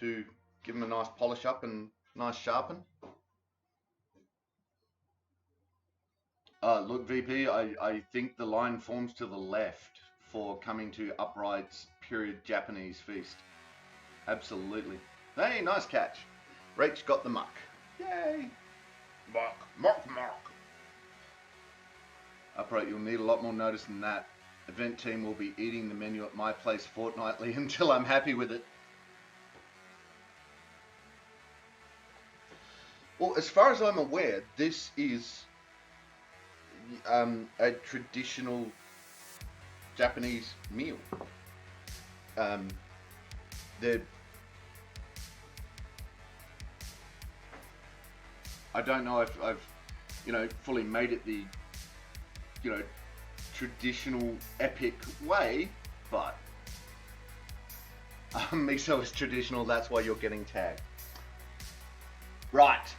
to give them a nice polish up and nice sharpen. Look, VP, I think the line forms to the left for coming to Upright's period Japanese feast. Absolutely. Hey, nice catch. Rach got the muck. Yay. Muck. Upright, you'll need a lot more notice than that. Event team will be eating the menu at my place fortnightly until I'm happy with it. Well, as far as I'm aware, this is a traditional Japanese meal. I don't know if I've, fully made it the, traditional epic way, but miso is traditional. That's why you're getting tagged. Right.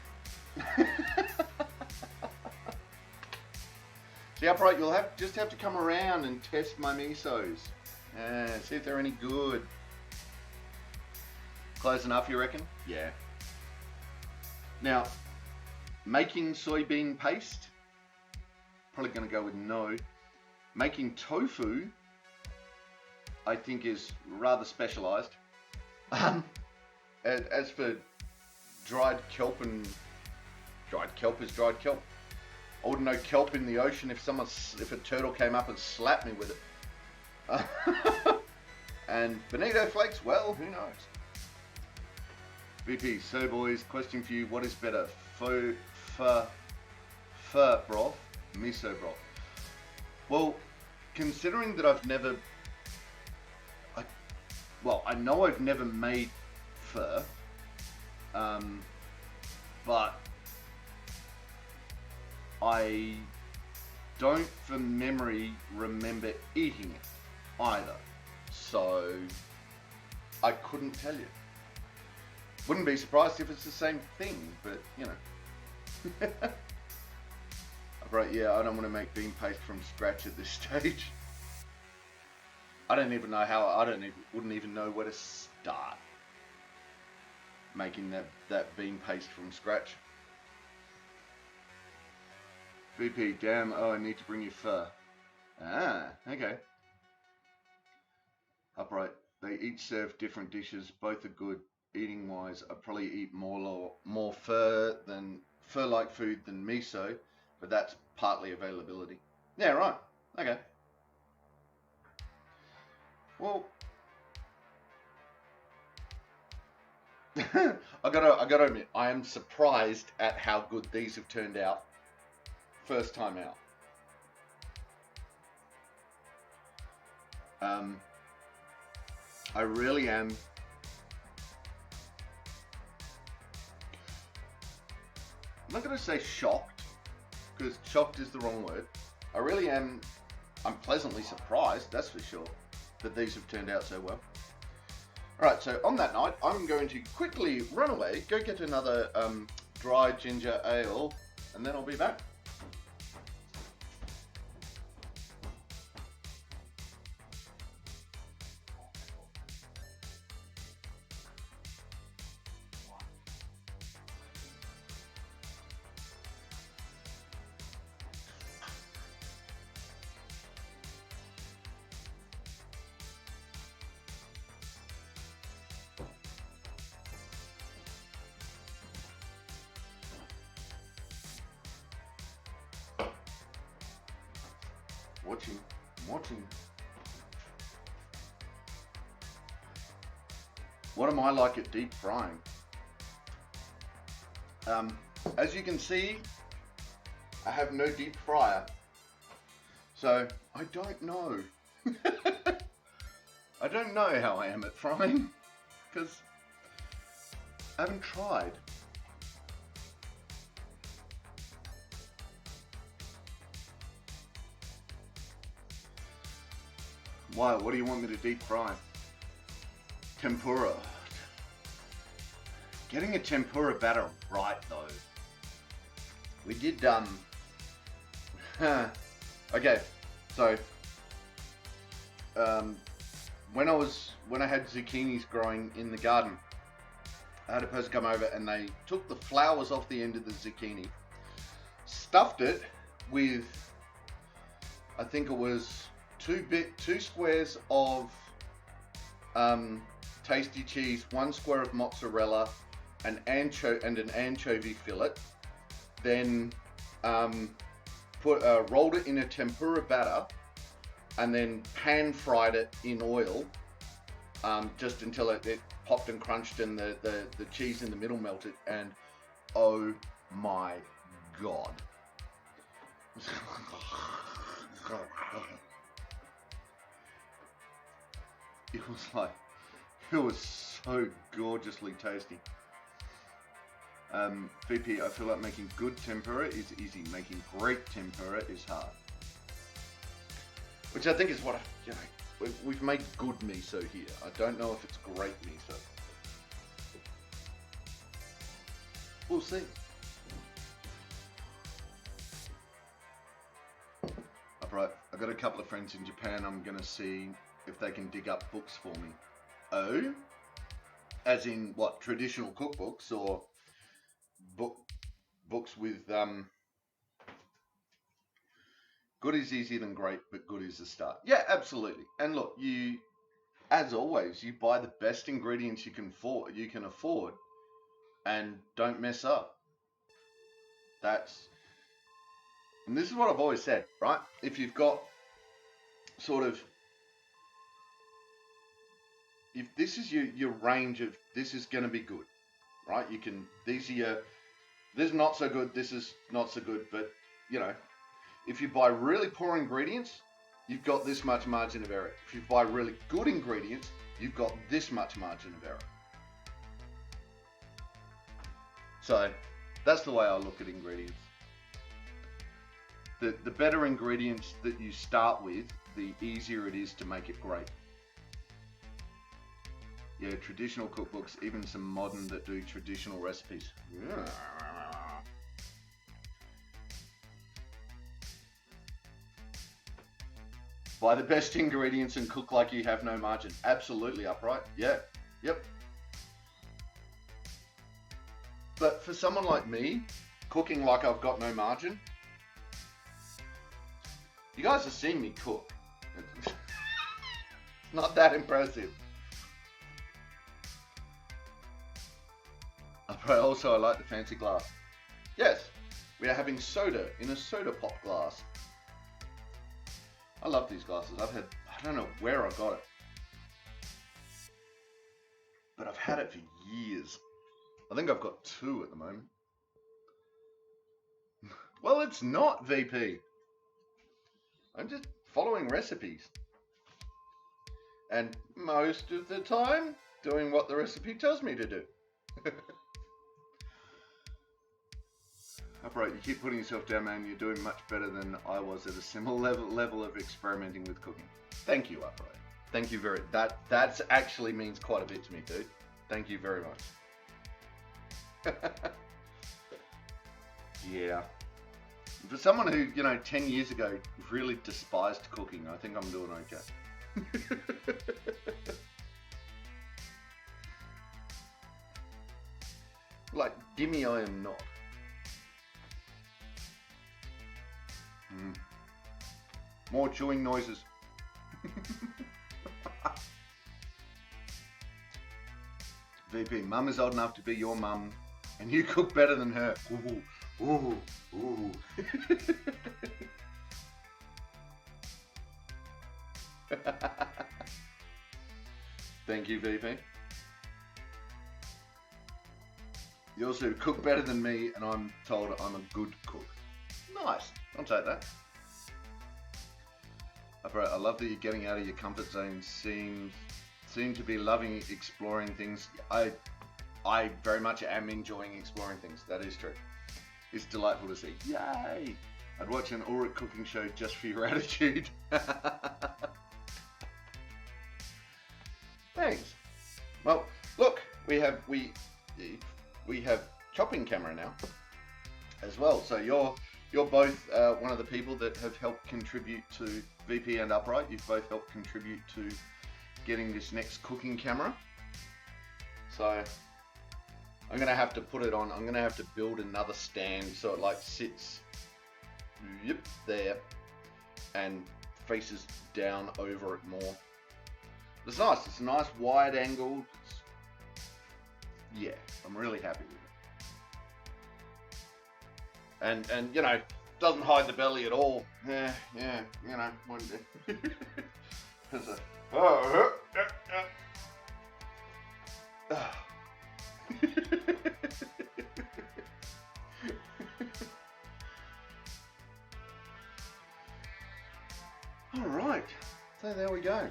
See, Upright, you'll just have to come around and test my misos. See if they're any good. Close enough, you reckon? Yeah. Now, making soybean paste, probably going to go with no. Making tofu, I think, is rather specialized. As for dried kelp is dried kelp. I wouldn't know kelp in the ocean if a turtle came up and slapped me with it. And bonito flakes, well, who knows? VP, so boys, question for you: what is better, pho broth, miso broth? Well, considering that I've never, I know I've never made pho, but I don't, from memory, remember eating it either. So I couldn't tell you. Wouldn't be surprised if it's the same thing, but you know. Right, yeah, I don't want to make bean paste from scratch at this stage. I don't even know how, wouldn't even know where to start making that bean paste from scratch. BP, damn, oh, I need to bring you pho. Ah, okay. Upright, they each serve different dishes, both are good. Eating wise, I probably eat more pho-like food than miso, but that's partly availability. Yeah, right. Okay. Well, I gotta admit, I am surprised at how good these have turned out. First time out. I really am. I'm not gonna say shocked, because shocked is the wrong word. I really am. I'm pleasantly surprised, that's for sure, that these have turned out so well. Alright, so on that night, I'm going to quickly run away, go get another dry ginger ale, and then I'll be back. Watching. What am I like at deep frying? As you can see, I have no deep fryer, so I don't know. I don't know how I am at frying, because I haven't tried. Why? What do you want me to deep fry? Tempura. Getting a tempura batter right though. We did okay, so when I had zucchinis growing in the garden, I had a person come over and they took the flowers off the end of the zucchini, stuffed it with, I think it was two squares of tasty cheese, 1 square of mozzarella, and an anchovy fillet. Then rolled it in a tempura batter, and then pan fried it in oil, just until it popped and crunched and the cheese in the middle melted. And oh my god. It was so gorgeously tasty. VP, I feel like making good tempura is easy. Making great tempura is hard. Which I think is what, we've made good miso here. I don't know if it's great miso. We'll see. Alright, I've got a couple of friends in Japan. I'm going to see if they can dig up books for me. Oh? As in, what, traditional cookbooks, or books with, good is easier than great, but good is the start. Yeah, absolutely. And look, you, as always, you buy the best ingredients you can afford, and don't mess up. And this is what I've always said, right? If you've got sort of, if this is your range of, this is going to be good, right? These are this is not so good, this is not so good, but, if you buy really poor ingredients, you've got this much margin of error. If you buy really good ingredients, you've got this much margin of error. So, that's the way I look at ingredients. The better ingredients that you start with, the easier it is to make it great. Yeah, traditional cookbooks, even some modern that do traditional recipes. Yeah. Buy the best ingredients and cook like you have no margin. Absolutely, Upright. Yeah. Yep. But for someone like me, cooking like I've got no margin, you guys have seen me cook. It's not that impressive. Upright, also, I like the fancy glass. Yes, we are having soda in a soda pop glass. I love these glasses. I don't know where I got it, but I've had it for years. I think I've got 2 at the moment. Well, it's not, VP. I'm just following recipes. And most of the time, doing what the recipe tells me to do. Upright, you keep putting yourself down, man. You're doing much better than I was at a similar level of experimenting with cooking. Thank you, Upright. Thank you very. That actually means quite a bit to me, dude. Thank you very much. Yeah. For someone who, 10 years ago really despised cooking, I think I'm doing okay. Like, gimme, I am not. More chewing noises. VP, mum is old enough to be your mum, and you cook better than her. Ooh, ooh, ooh. Thank you, VP. You also cook better than me, and I'm told I'm a good cook. Nice. I'll take that. Upright, I love that you're getting out of your comfort zone. Seem to be loving exploring things. I very much am enjoying exploring things. That is true. It's delightful to see. Yay! I'd watch an Ulrich cooking show just for your attitude. Thanks. Well, look, we have chopping camera now as well. So you're both one of the people that have helped contribute to VP and Upright. You've both helped contribute to getting this next cooking camera. So I'm gonna have to put it on. I'm gonna have to build another stand so it like sits, yep, there, and faces down over it more. It's nice. It's a nice wide angle. Yeah, I'm really happy with it. And doesn't hide the belly at all. Yeah, one day. All right, so there we go.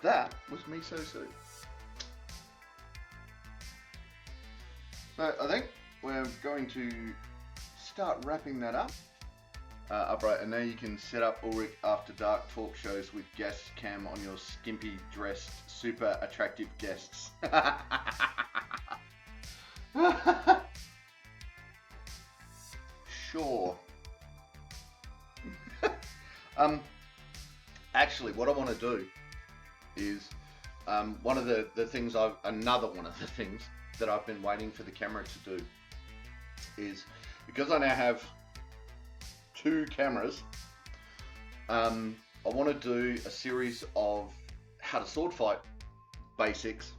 That was miso soup. So I think we're going to start wrapping that up. Upright, and now you can set up Ulrich After Dark talk shows with guest cam on your skimpy dressed, super attractive guests. Sure. Actually, what I want to do is another one of the things that I've been waiting for the camera to do is, because I now have 2 cameras, I want to do a series of how to sword fight basics,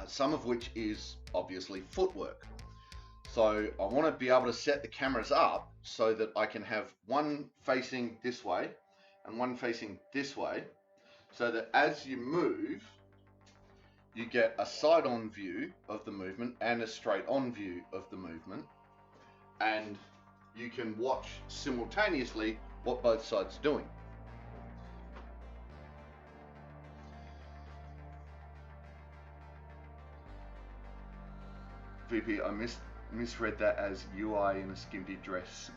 some of which is obviously footwork. So I want to be able to set the cameras up so that I can have one facing this way and one facing this way, so that as you move, you get a side-on view of the movement and a straight-on view of the movement, and you can watch simultaneously what both sides are doing. VP, I missed misread that as UI in a skimpy dress.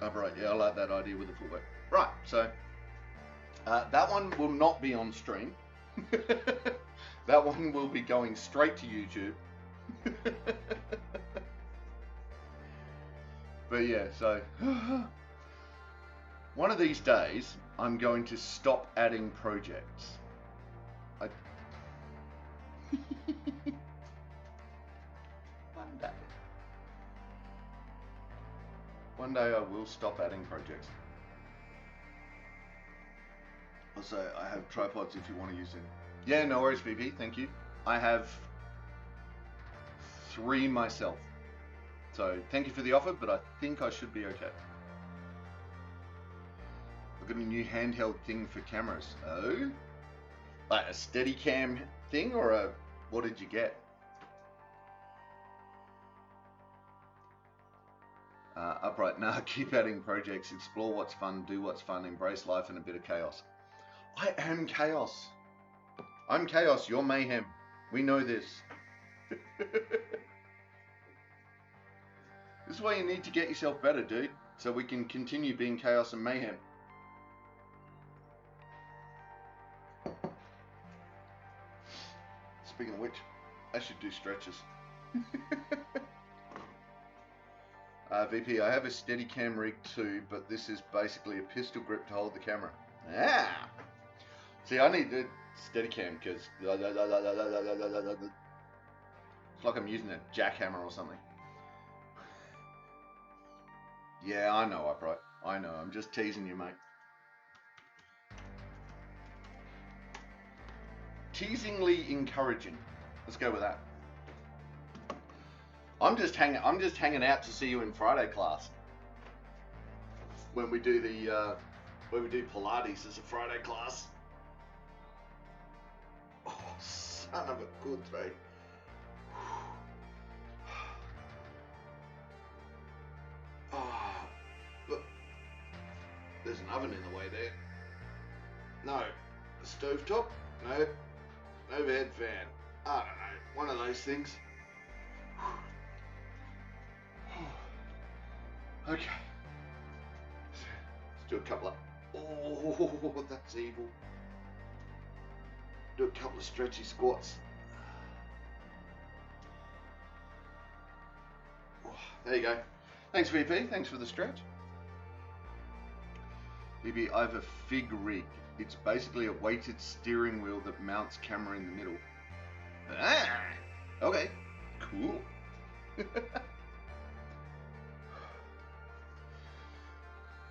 Upright, yeah, I like that idea with the footwork. Right, so that one will not be on stream. That one will be going straight to YouTube. But yeah, so one of these days I'm going to stop adding projects. One day I will stop adding projects. Also, I have tripods if you want to use them. Yeah, no worries, VP, thank you. I have 3 myself. So, thank you for the offer, but I think I should be okay. I've got a new handheld thing for cameras. Oh? Like a Steadicam thing, or a... What did you get? Upright, nah, keep adding projects, explore what's fun, do what's fun, embrace life and a bit of chaos. I am chaos. I'm chaos, you're mayhem. We know this. This is why you need to get yourself better, dude, so we can continue being chaos and mayhem. Speaking of which, I should do stretches. VP, I have a Steadicam rig too, but this is basically a pistol grip to hold the camera. Ah! See, I need the Steadicam because it's like I'm using a jackhammer or something. Yeah, I know, Upright. I know, I'm just teasing you, mate. Teasingly encouraging. Let's go with that. I'm just hanging out to see you in Friday class. When we do the Pilates as a Friday class. Oh, son of a good thing. Oh, but there's an oven in the way there. No, a stovetop? No, overhead fan. I don't know, one of those things. Okay. Let's do a couple of... Oh, that's evil. Do a couple of stretchy squats. Oh, there you go. Thanks, VP. Thanks for the stretch. VP, I have a fig rig. It's basically a weighted steering wheel that mounts camera in the middle. Ah, okay. Cool.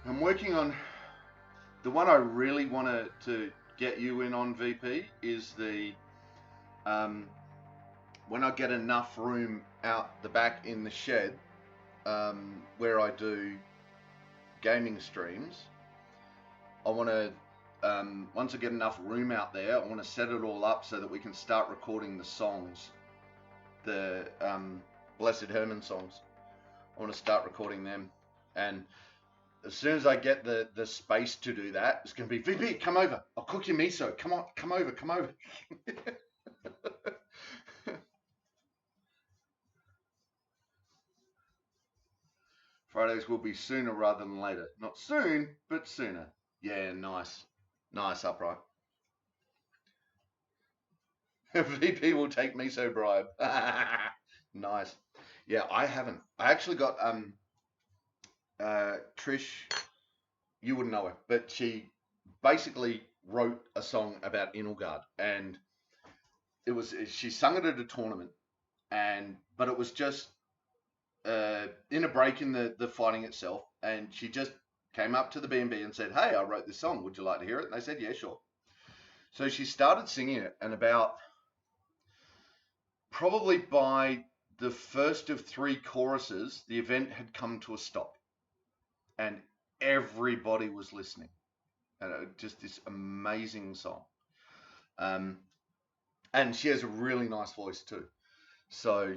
I'm working on the one I really want to get you in on, VP, is the when I get enough room out the back in the shed where I do gaming streams. I want to once I get enough room out there, I want to set it all up so that we can start recording the songs, the Blessed Herman songs. I want to start recording them, and as soon as I get the space to do that, it's going to be, VP, come over. I'll cook you miso. Come on, come over, come over. Fridays will be sooner rather than later. Not soon, but sooner. Yeah, nice. Nice, Upright. VP will take miso bribe. Nice. Yeah, I haven't. I actually got Trish, you wouldn't know her, but she basically wrote a song about Inelgard, and she sung it at a tournament, but it was just in a break in the fighting itself, and she just came up to the B&B and said, hey, I wrote this song, would you like to hear it? And they said, yeah, sure. So she started singing it, and probably by the first of 3 choruses, the event had come to a stop, and everybody was listening. And just this amazing song. And she has a really nice voice too. So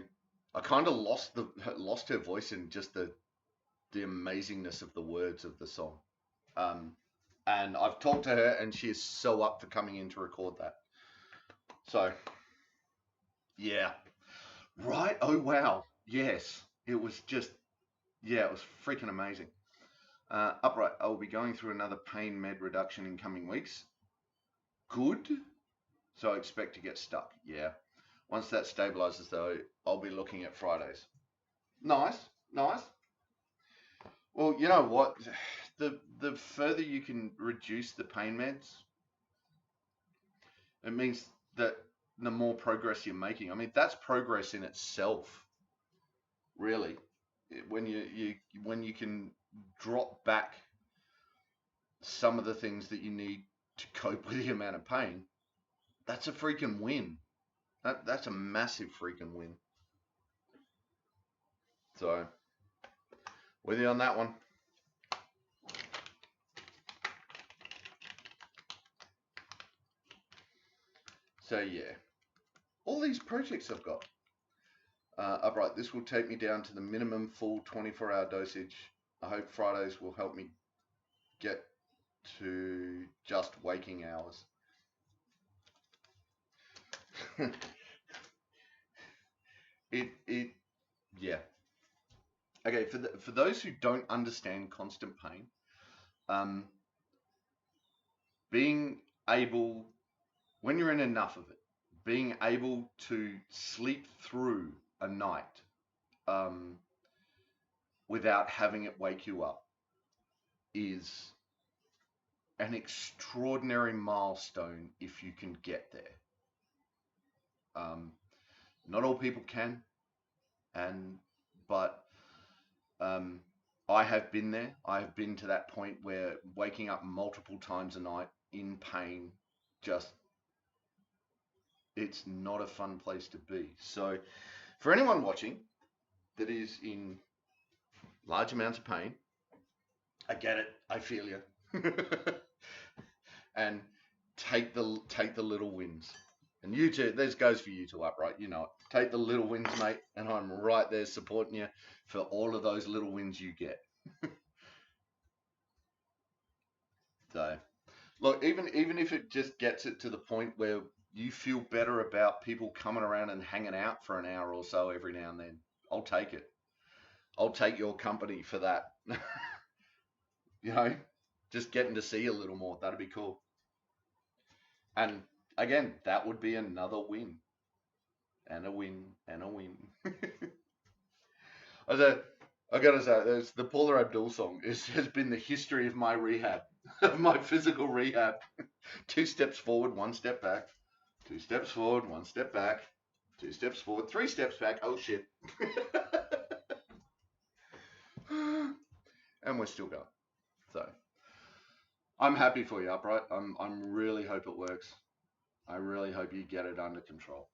I kind of lost her voice in just the amazingness of the words of the song. And I've talked to her, and she is so up for coming in to record that. So Yeah. Right. Oh, wow. Yes. It was just, yeah, it was freaking amazing. Upright, I'll be going through another pain med reduction in coming weeks. Good. So I expect to get stuck. Yeah. Once that stabilizes, though, I'll be looking at Fridays. Nice. Nice. Well, you know what? The further you can reduce the pain meds, it means that the more progress you're making. I mean, that's progress in itself, really. When you can drop back some of the things that you need to cope with the amount of pain, that's a freaking win. That's a massive freaking win. So, with you on that one. So yeah, all these projects I've got. Upright, this will take me down to the minimum full 24-hour dosage. I hope Fridays will help me get to just waking hours. Yeah. Okay, for those who don't understand constant pain, being able, when you're in enough of it, being able to sleep through a night without having it wake you up is an extraordinary milestone if you can get there. Not all people can, but I have been there. I have been to that point where waking up multiple times a night in pain, it's not a fun place to be. So for anyone watching that is in large amounts of pain, I get it. I feel you. And take the little wins. And you too, this goes for you too, Upright. You know it. Take the little wins, mate, and I'm right there supporting you for all of those little wins you get. So, look, even if it just gets it to the point where you feel better about people coming around and hanging out for an hour or so every now and then, I'll take it. I'll take your company for that. You know, just getting to see you a little more, that'd be cool. And again, that would be another win. And a win, and a win. I gotta say, there's the Paula Abdul song has been the history of my rehab, of my physical rehab. 2 steps forward, 1 step back. 2 steps forward, 1 step back. 2 steps forward, 3 steps back. Oh shit. And we're still going. So I'm happy for you, Upright. I'm really hope it works. I really hope you get it under control.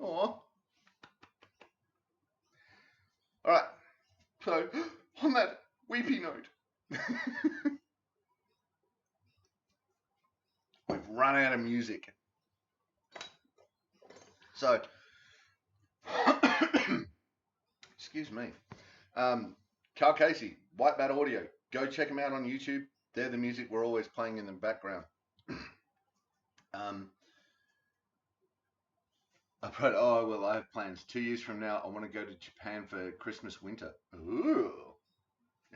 Aw. Alright. So on that weepy note, we've run out of music. So excuse me. Carl Casey, White Bat Audio. Go check them out on YouTube. They're the music we're always playing in the background. Oh, well, I have plans. 2 years from now, I want to go to Japan for Christmas winter. Ooh.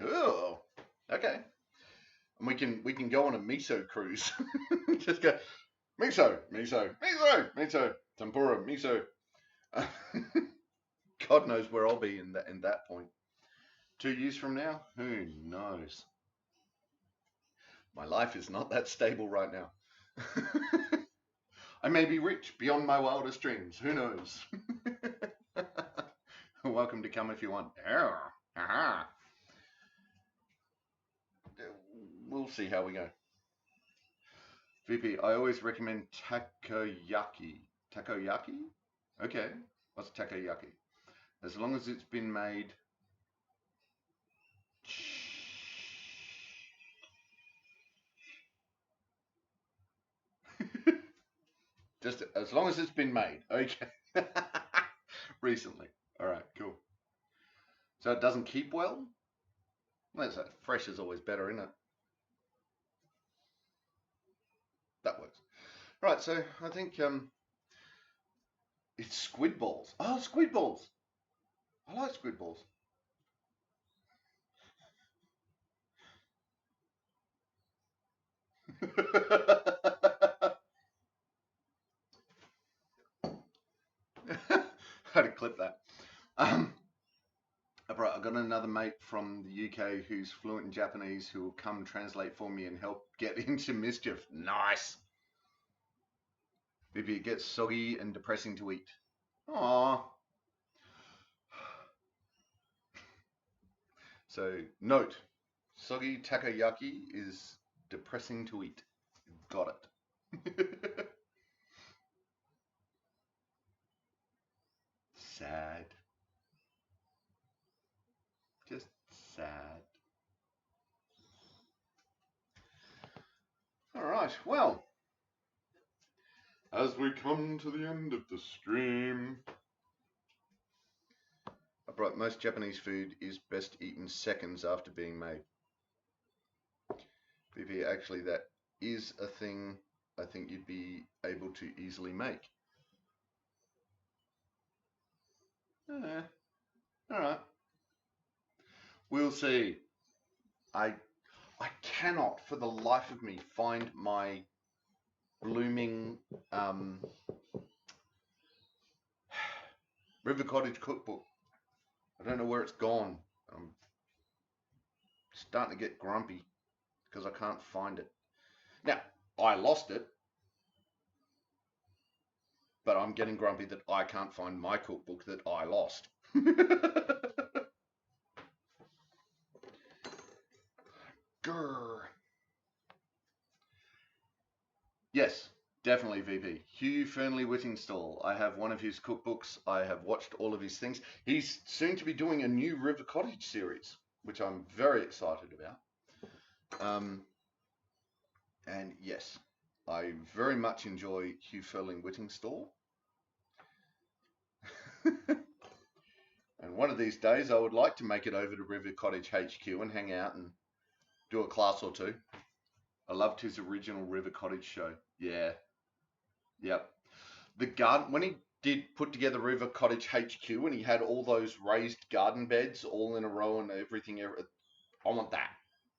Ooh. Okay. And we can go on a miso cruise. Just go, miso, miso, miso, miso, tempura, miso. God knows where I'll be in that point. 2 years from now, who knows? My life is not that stable right now. I may be rich beyond my wildest dreams. Who knows? Welcome to come if you want. We'll see how we go. VP, I always recommend takoyaki. Takoyaki? Okay. What's takoyaki? As long as it's been made... Just as long as it's been made. Okay. Recently. All right, cool. So it doesn't keep well? Let's say fresh is always better, isn't it? That works. Right, so I think it's squid balls. Oh, squid balls. I like squid balls. I had to clip that. Right, I got another mate from the UK who's fluent in Japanese who will come translate for me and help get into mischief. Nice. Maybe it gets soggy and depressing to eat. Aww. So, note, soggy takoyaki is depressing to eat. Got it. Sad. Just sad. Alright, well, as we come to the end of the stream, right, most Japanese food is best eaten seconds after being made. VP, actually, that is a thing I think you'd be able to easily make. Alright. We'll see. I cannot, for the life of me, find my blooming River Cottage cookbook. I don't know where it's gone. I'm starting to get grumpy because I can't find it. Now, I lost it, but I'm getting grumpy that I can't find my cookbook that I lost. Grr. Yes, definitely VP. Hugh Fernley Whittingstall. I have one of his cookbooks. I have watched all of his things. He's soon to be doing a new River Cottage series, which I'm very excited about. And yes, I very much enjoy Hugh Fernley Whittingstall. And one of these days, I would like to make it over to River Cottage HQ and hang out and do a class or two. I loved his original River Cottage show. Yeah. Yep. The garden, when he did put together River Cottage HQ and he had all those raised garden beds all in a row and everything, I want that.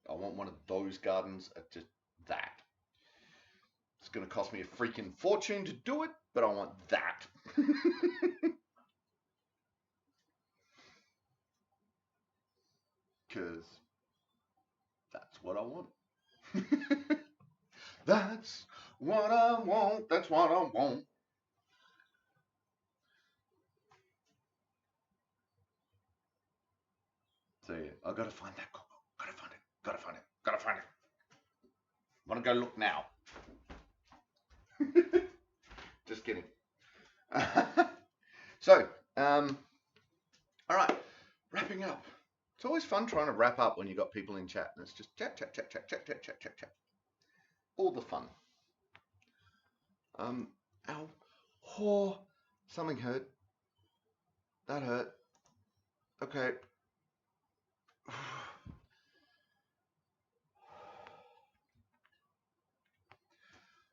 I want one of those gardens, just that. It's going to cost me a freaking fortune to do it, but I want that. Because that's what I want. That's what I want. That's what I want. So yeah, I gotta find that cookbook. Gotta find it. Gotta find it. Gotta find it. I'm gonna go look now. Just kidding. So, all right, wrapping up. It's always fun trying to wrap up when you got people in chat, and it's just chat. All the fun. Ow. Oh, something hurt. That hurt. Okay.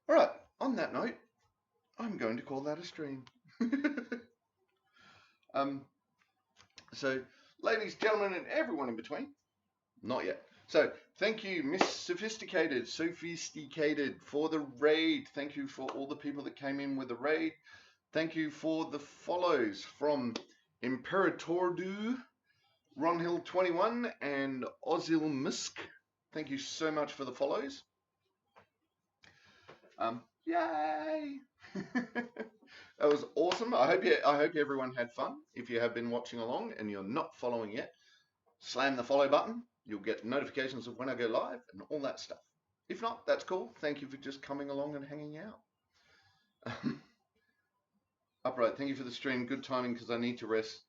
All right, on that note, I'm going to call that a stream. So, ladies, gentlemen, and everyone in between, not yet. So, thank you, Miss Sophisticated, for the raid. Thank you for all the people that came in with the raid. Thank you for the follows from Imperatordu, Ronhill21, and Ozil Misk. Thank you so much for the follows. Yay! That was awesome. I hope everyone had fun. If you have been watching along and you're not following yet, slam the follow button. You'll get notifications of when I go live and all that stuff. If not, that's cool. Thank you for just coming along and hanging out. Upright, thank you for the stream. Good timing because I need to rest.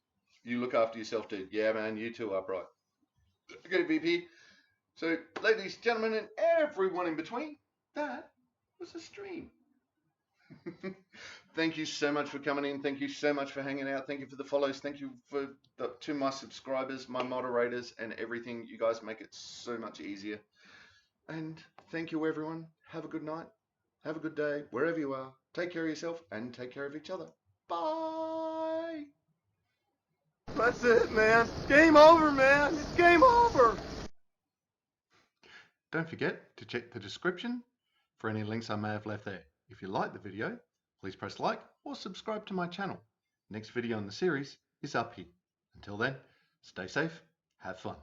You look after yourself, dude. Yeah, man, you too, Upright. Okay, VP. So, ladies, gentlemen, and everyone in between, that was a stream. Thank you so much for coming in. Thank you so much for hanging out. Thank you for the follows. Thank you to my subscribers, my moderators, and everything. You guys make it so much easier. And thank you, everyone. Have a good night. Have a good day wherever you are. Take care of yourself and take care of each other. Bye. That's it, man. Game over, man. It's game over. Don't forget to check the description for any links I may have left there. If you like the video, please press like or subscribe to my channel. Next video in the series is up here. Until then, stay safe, have fun.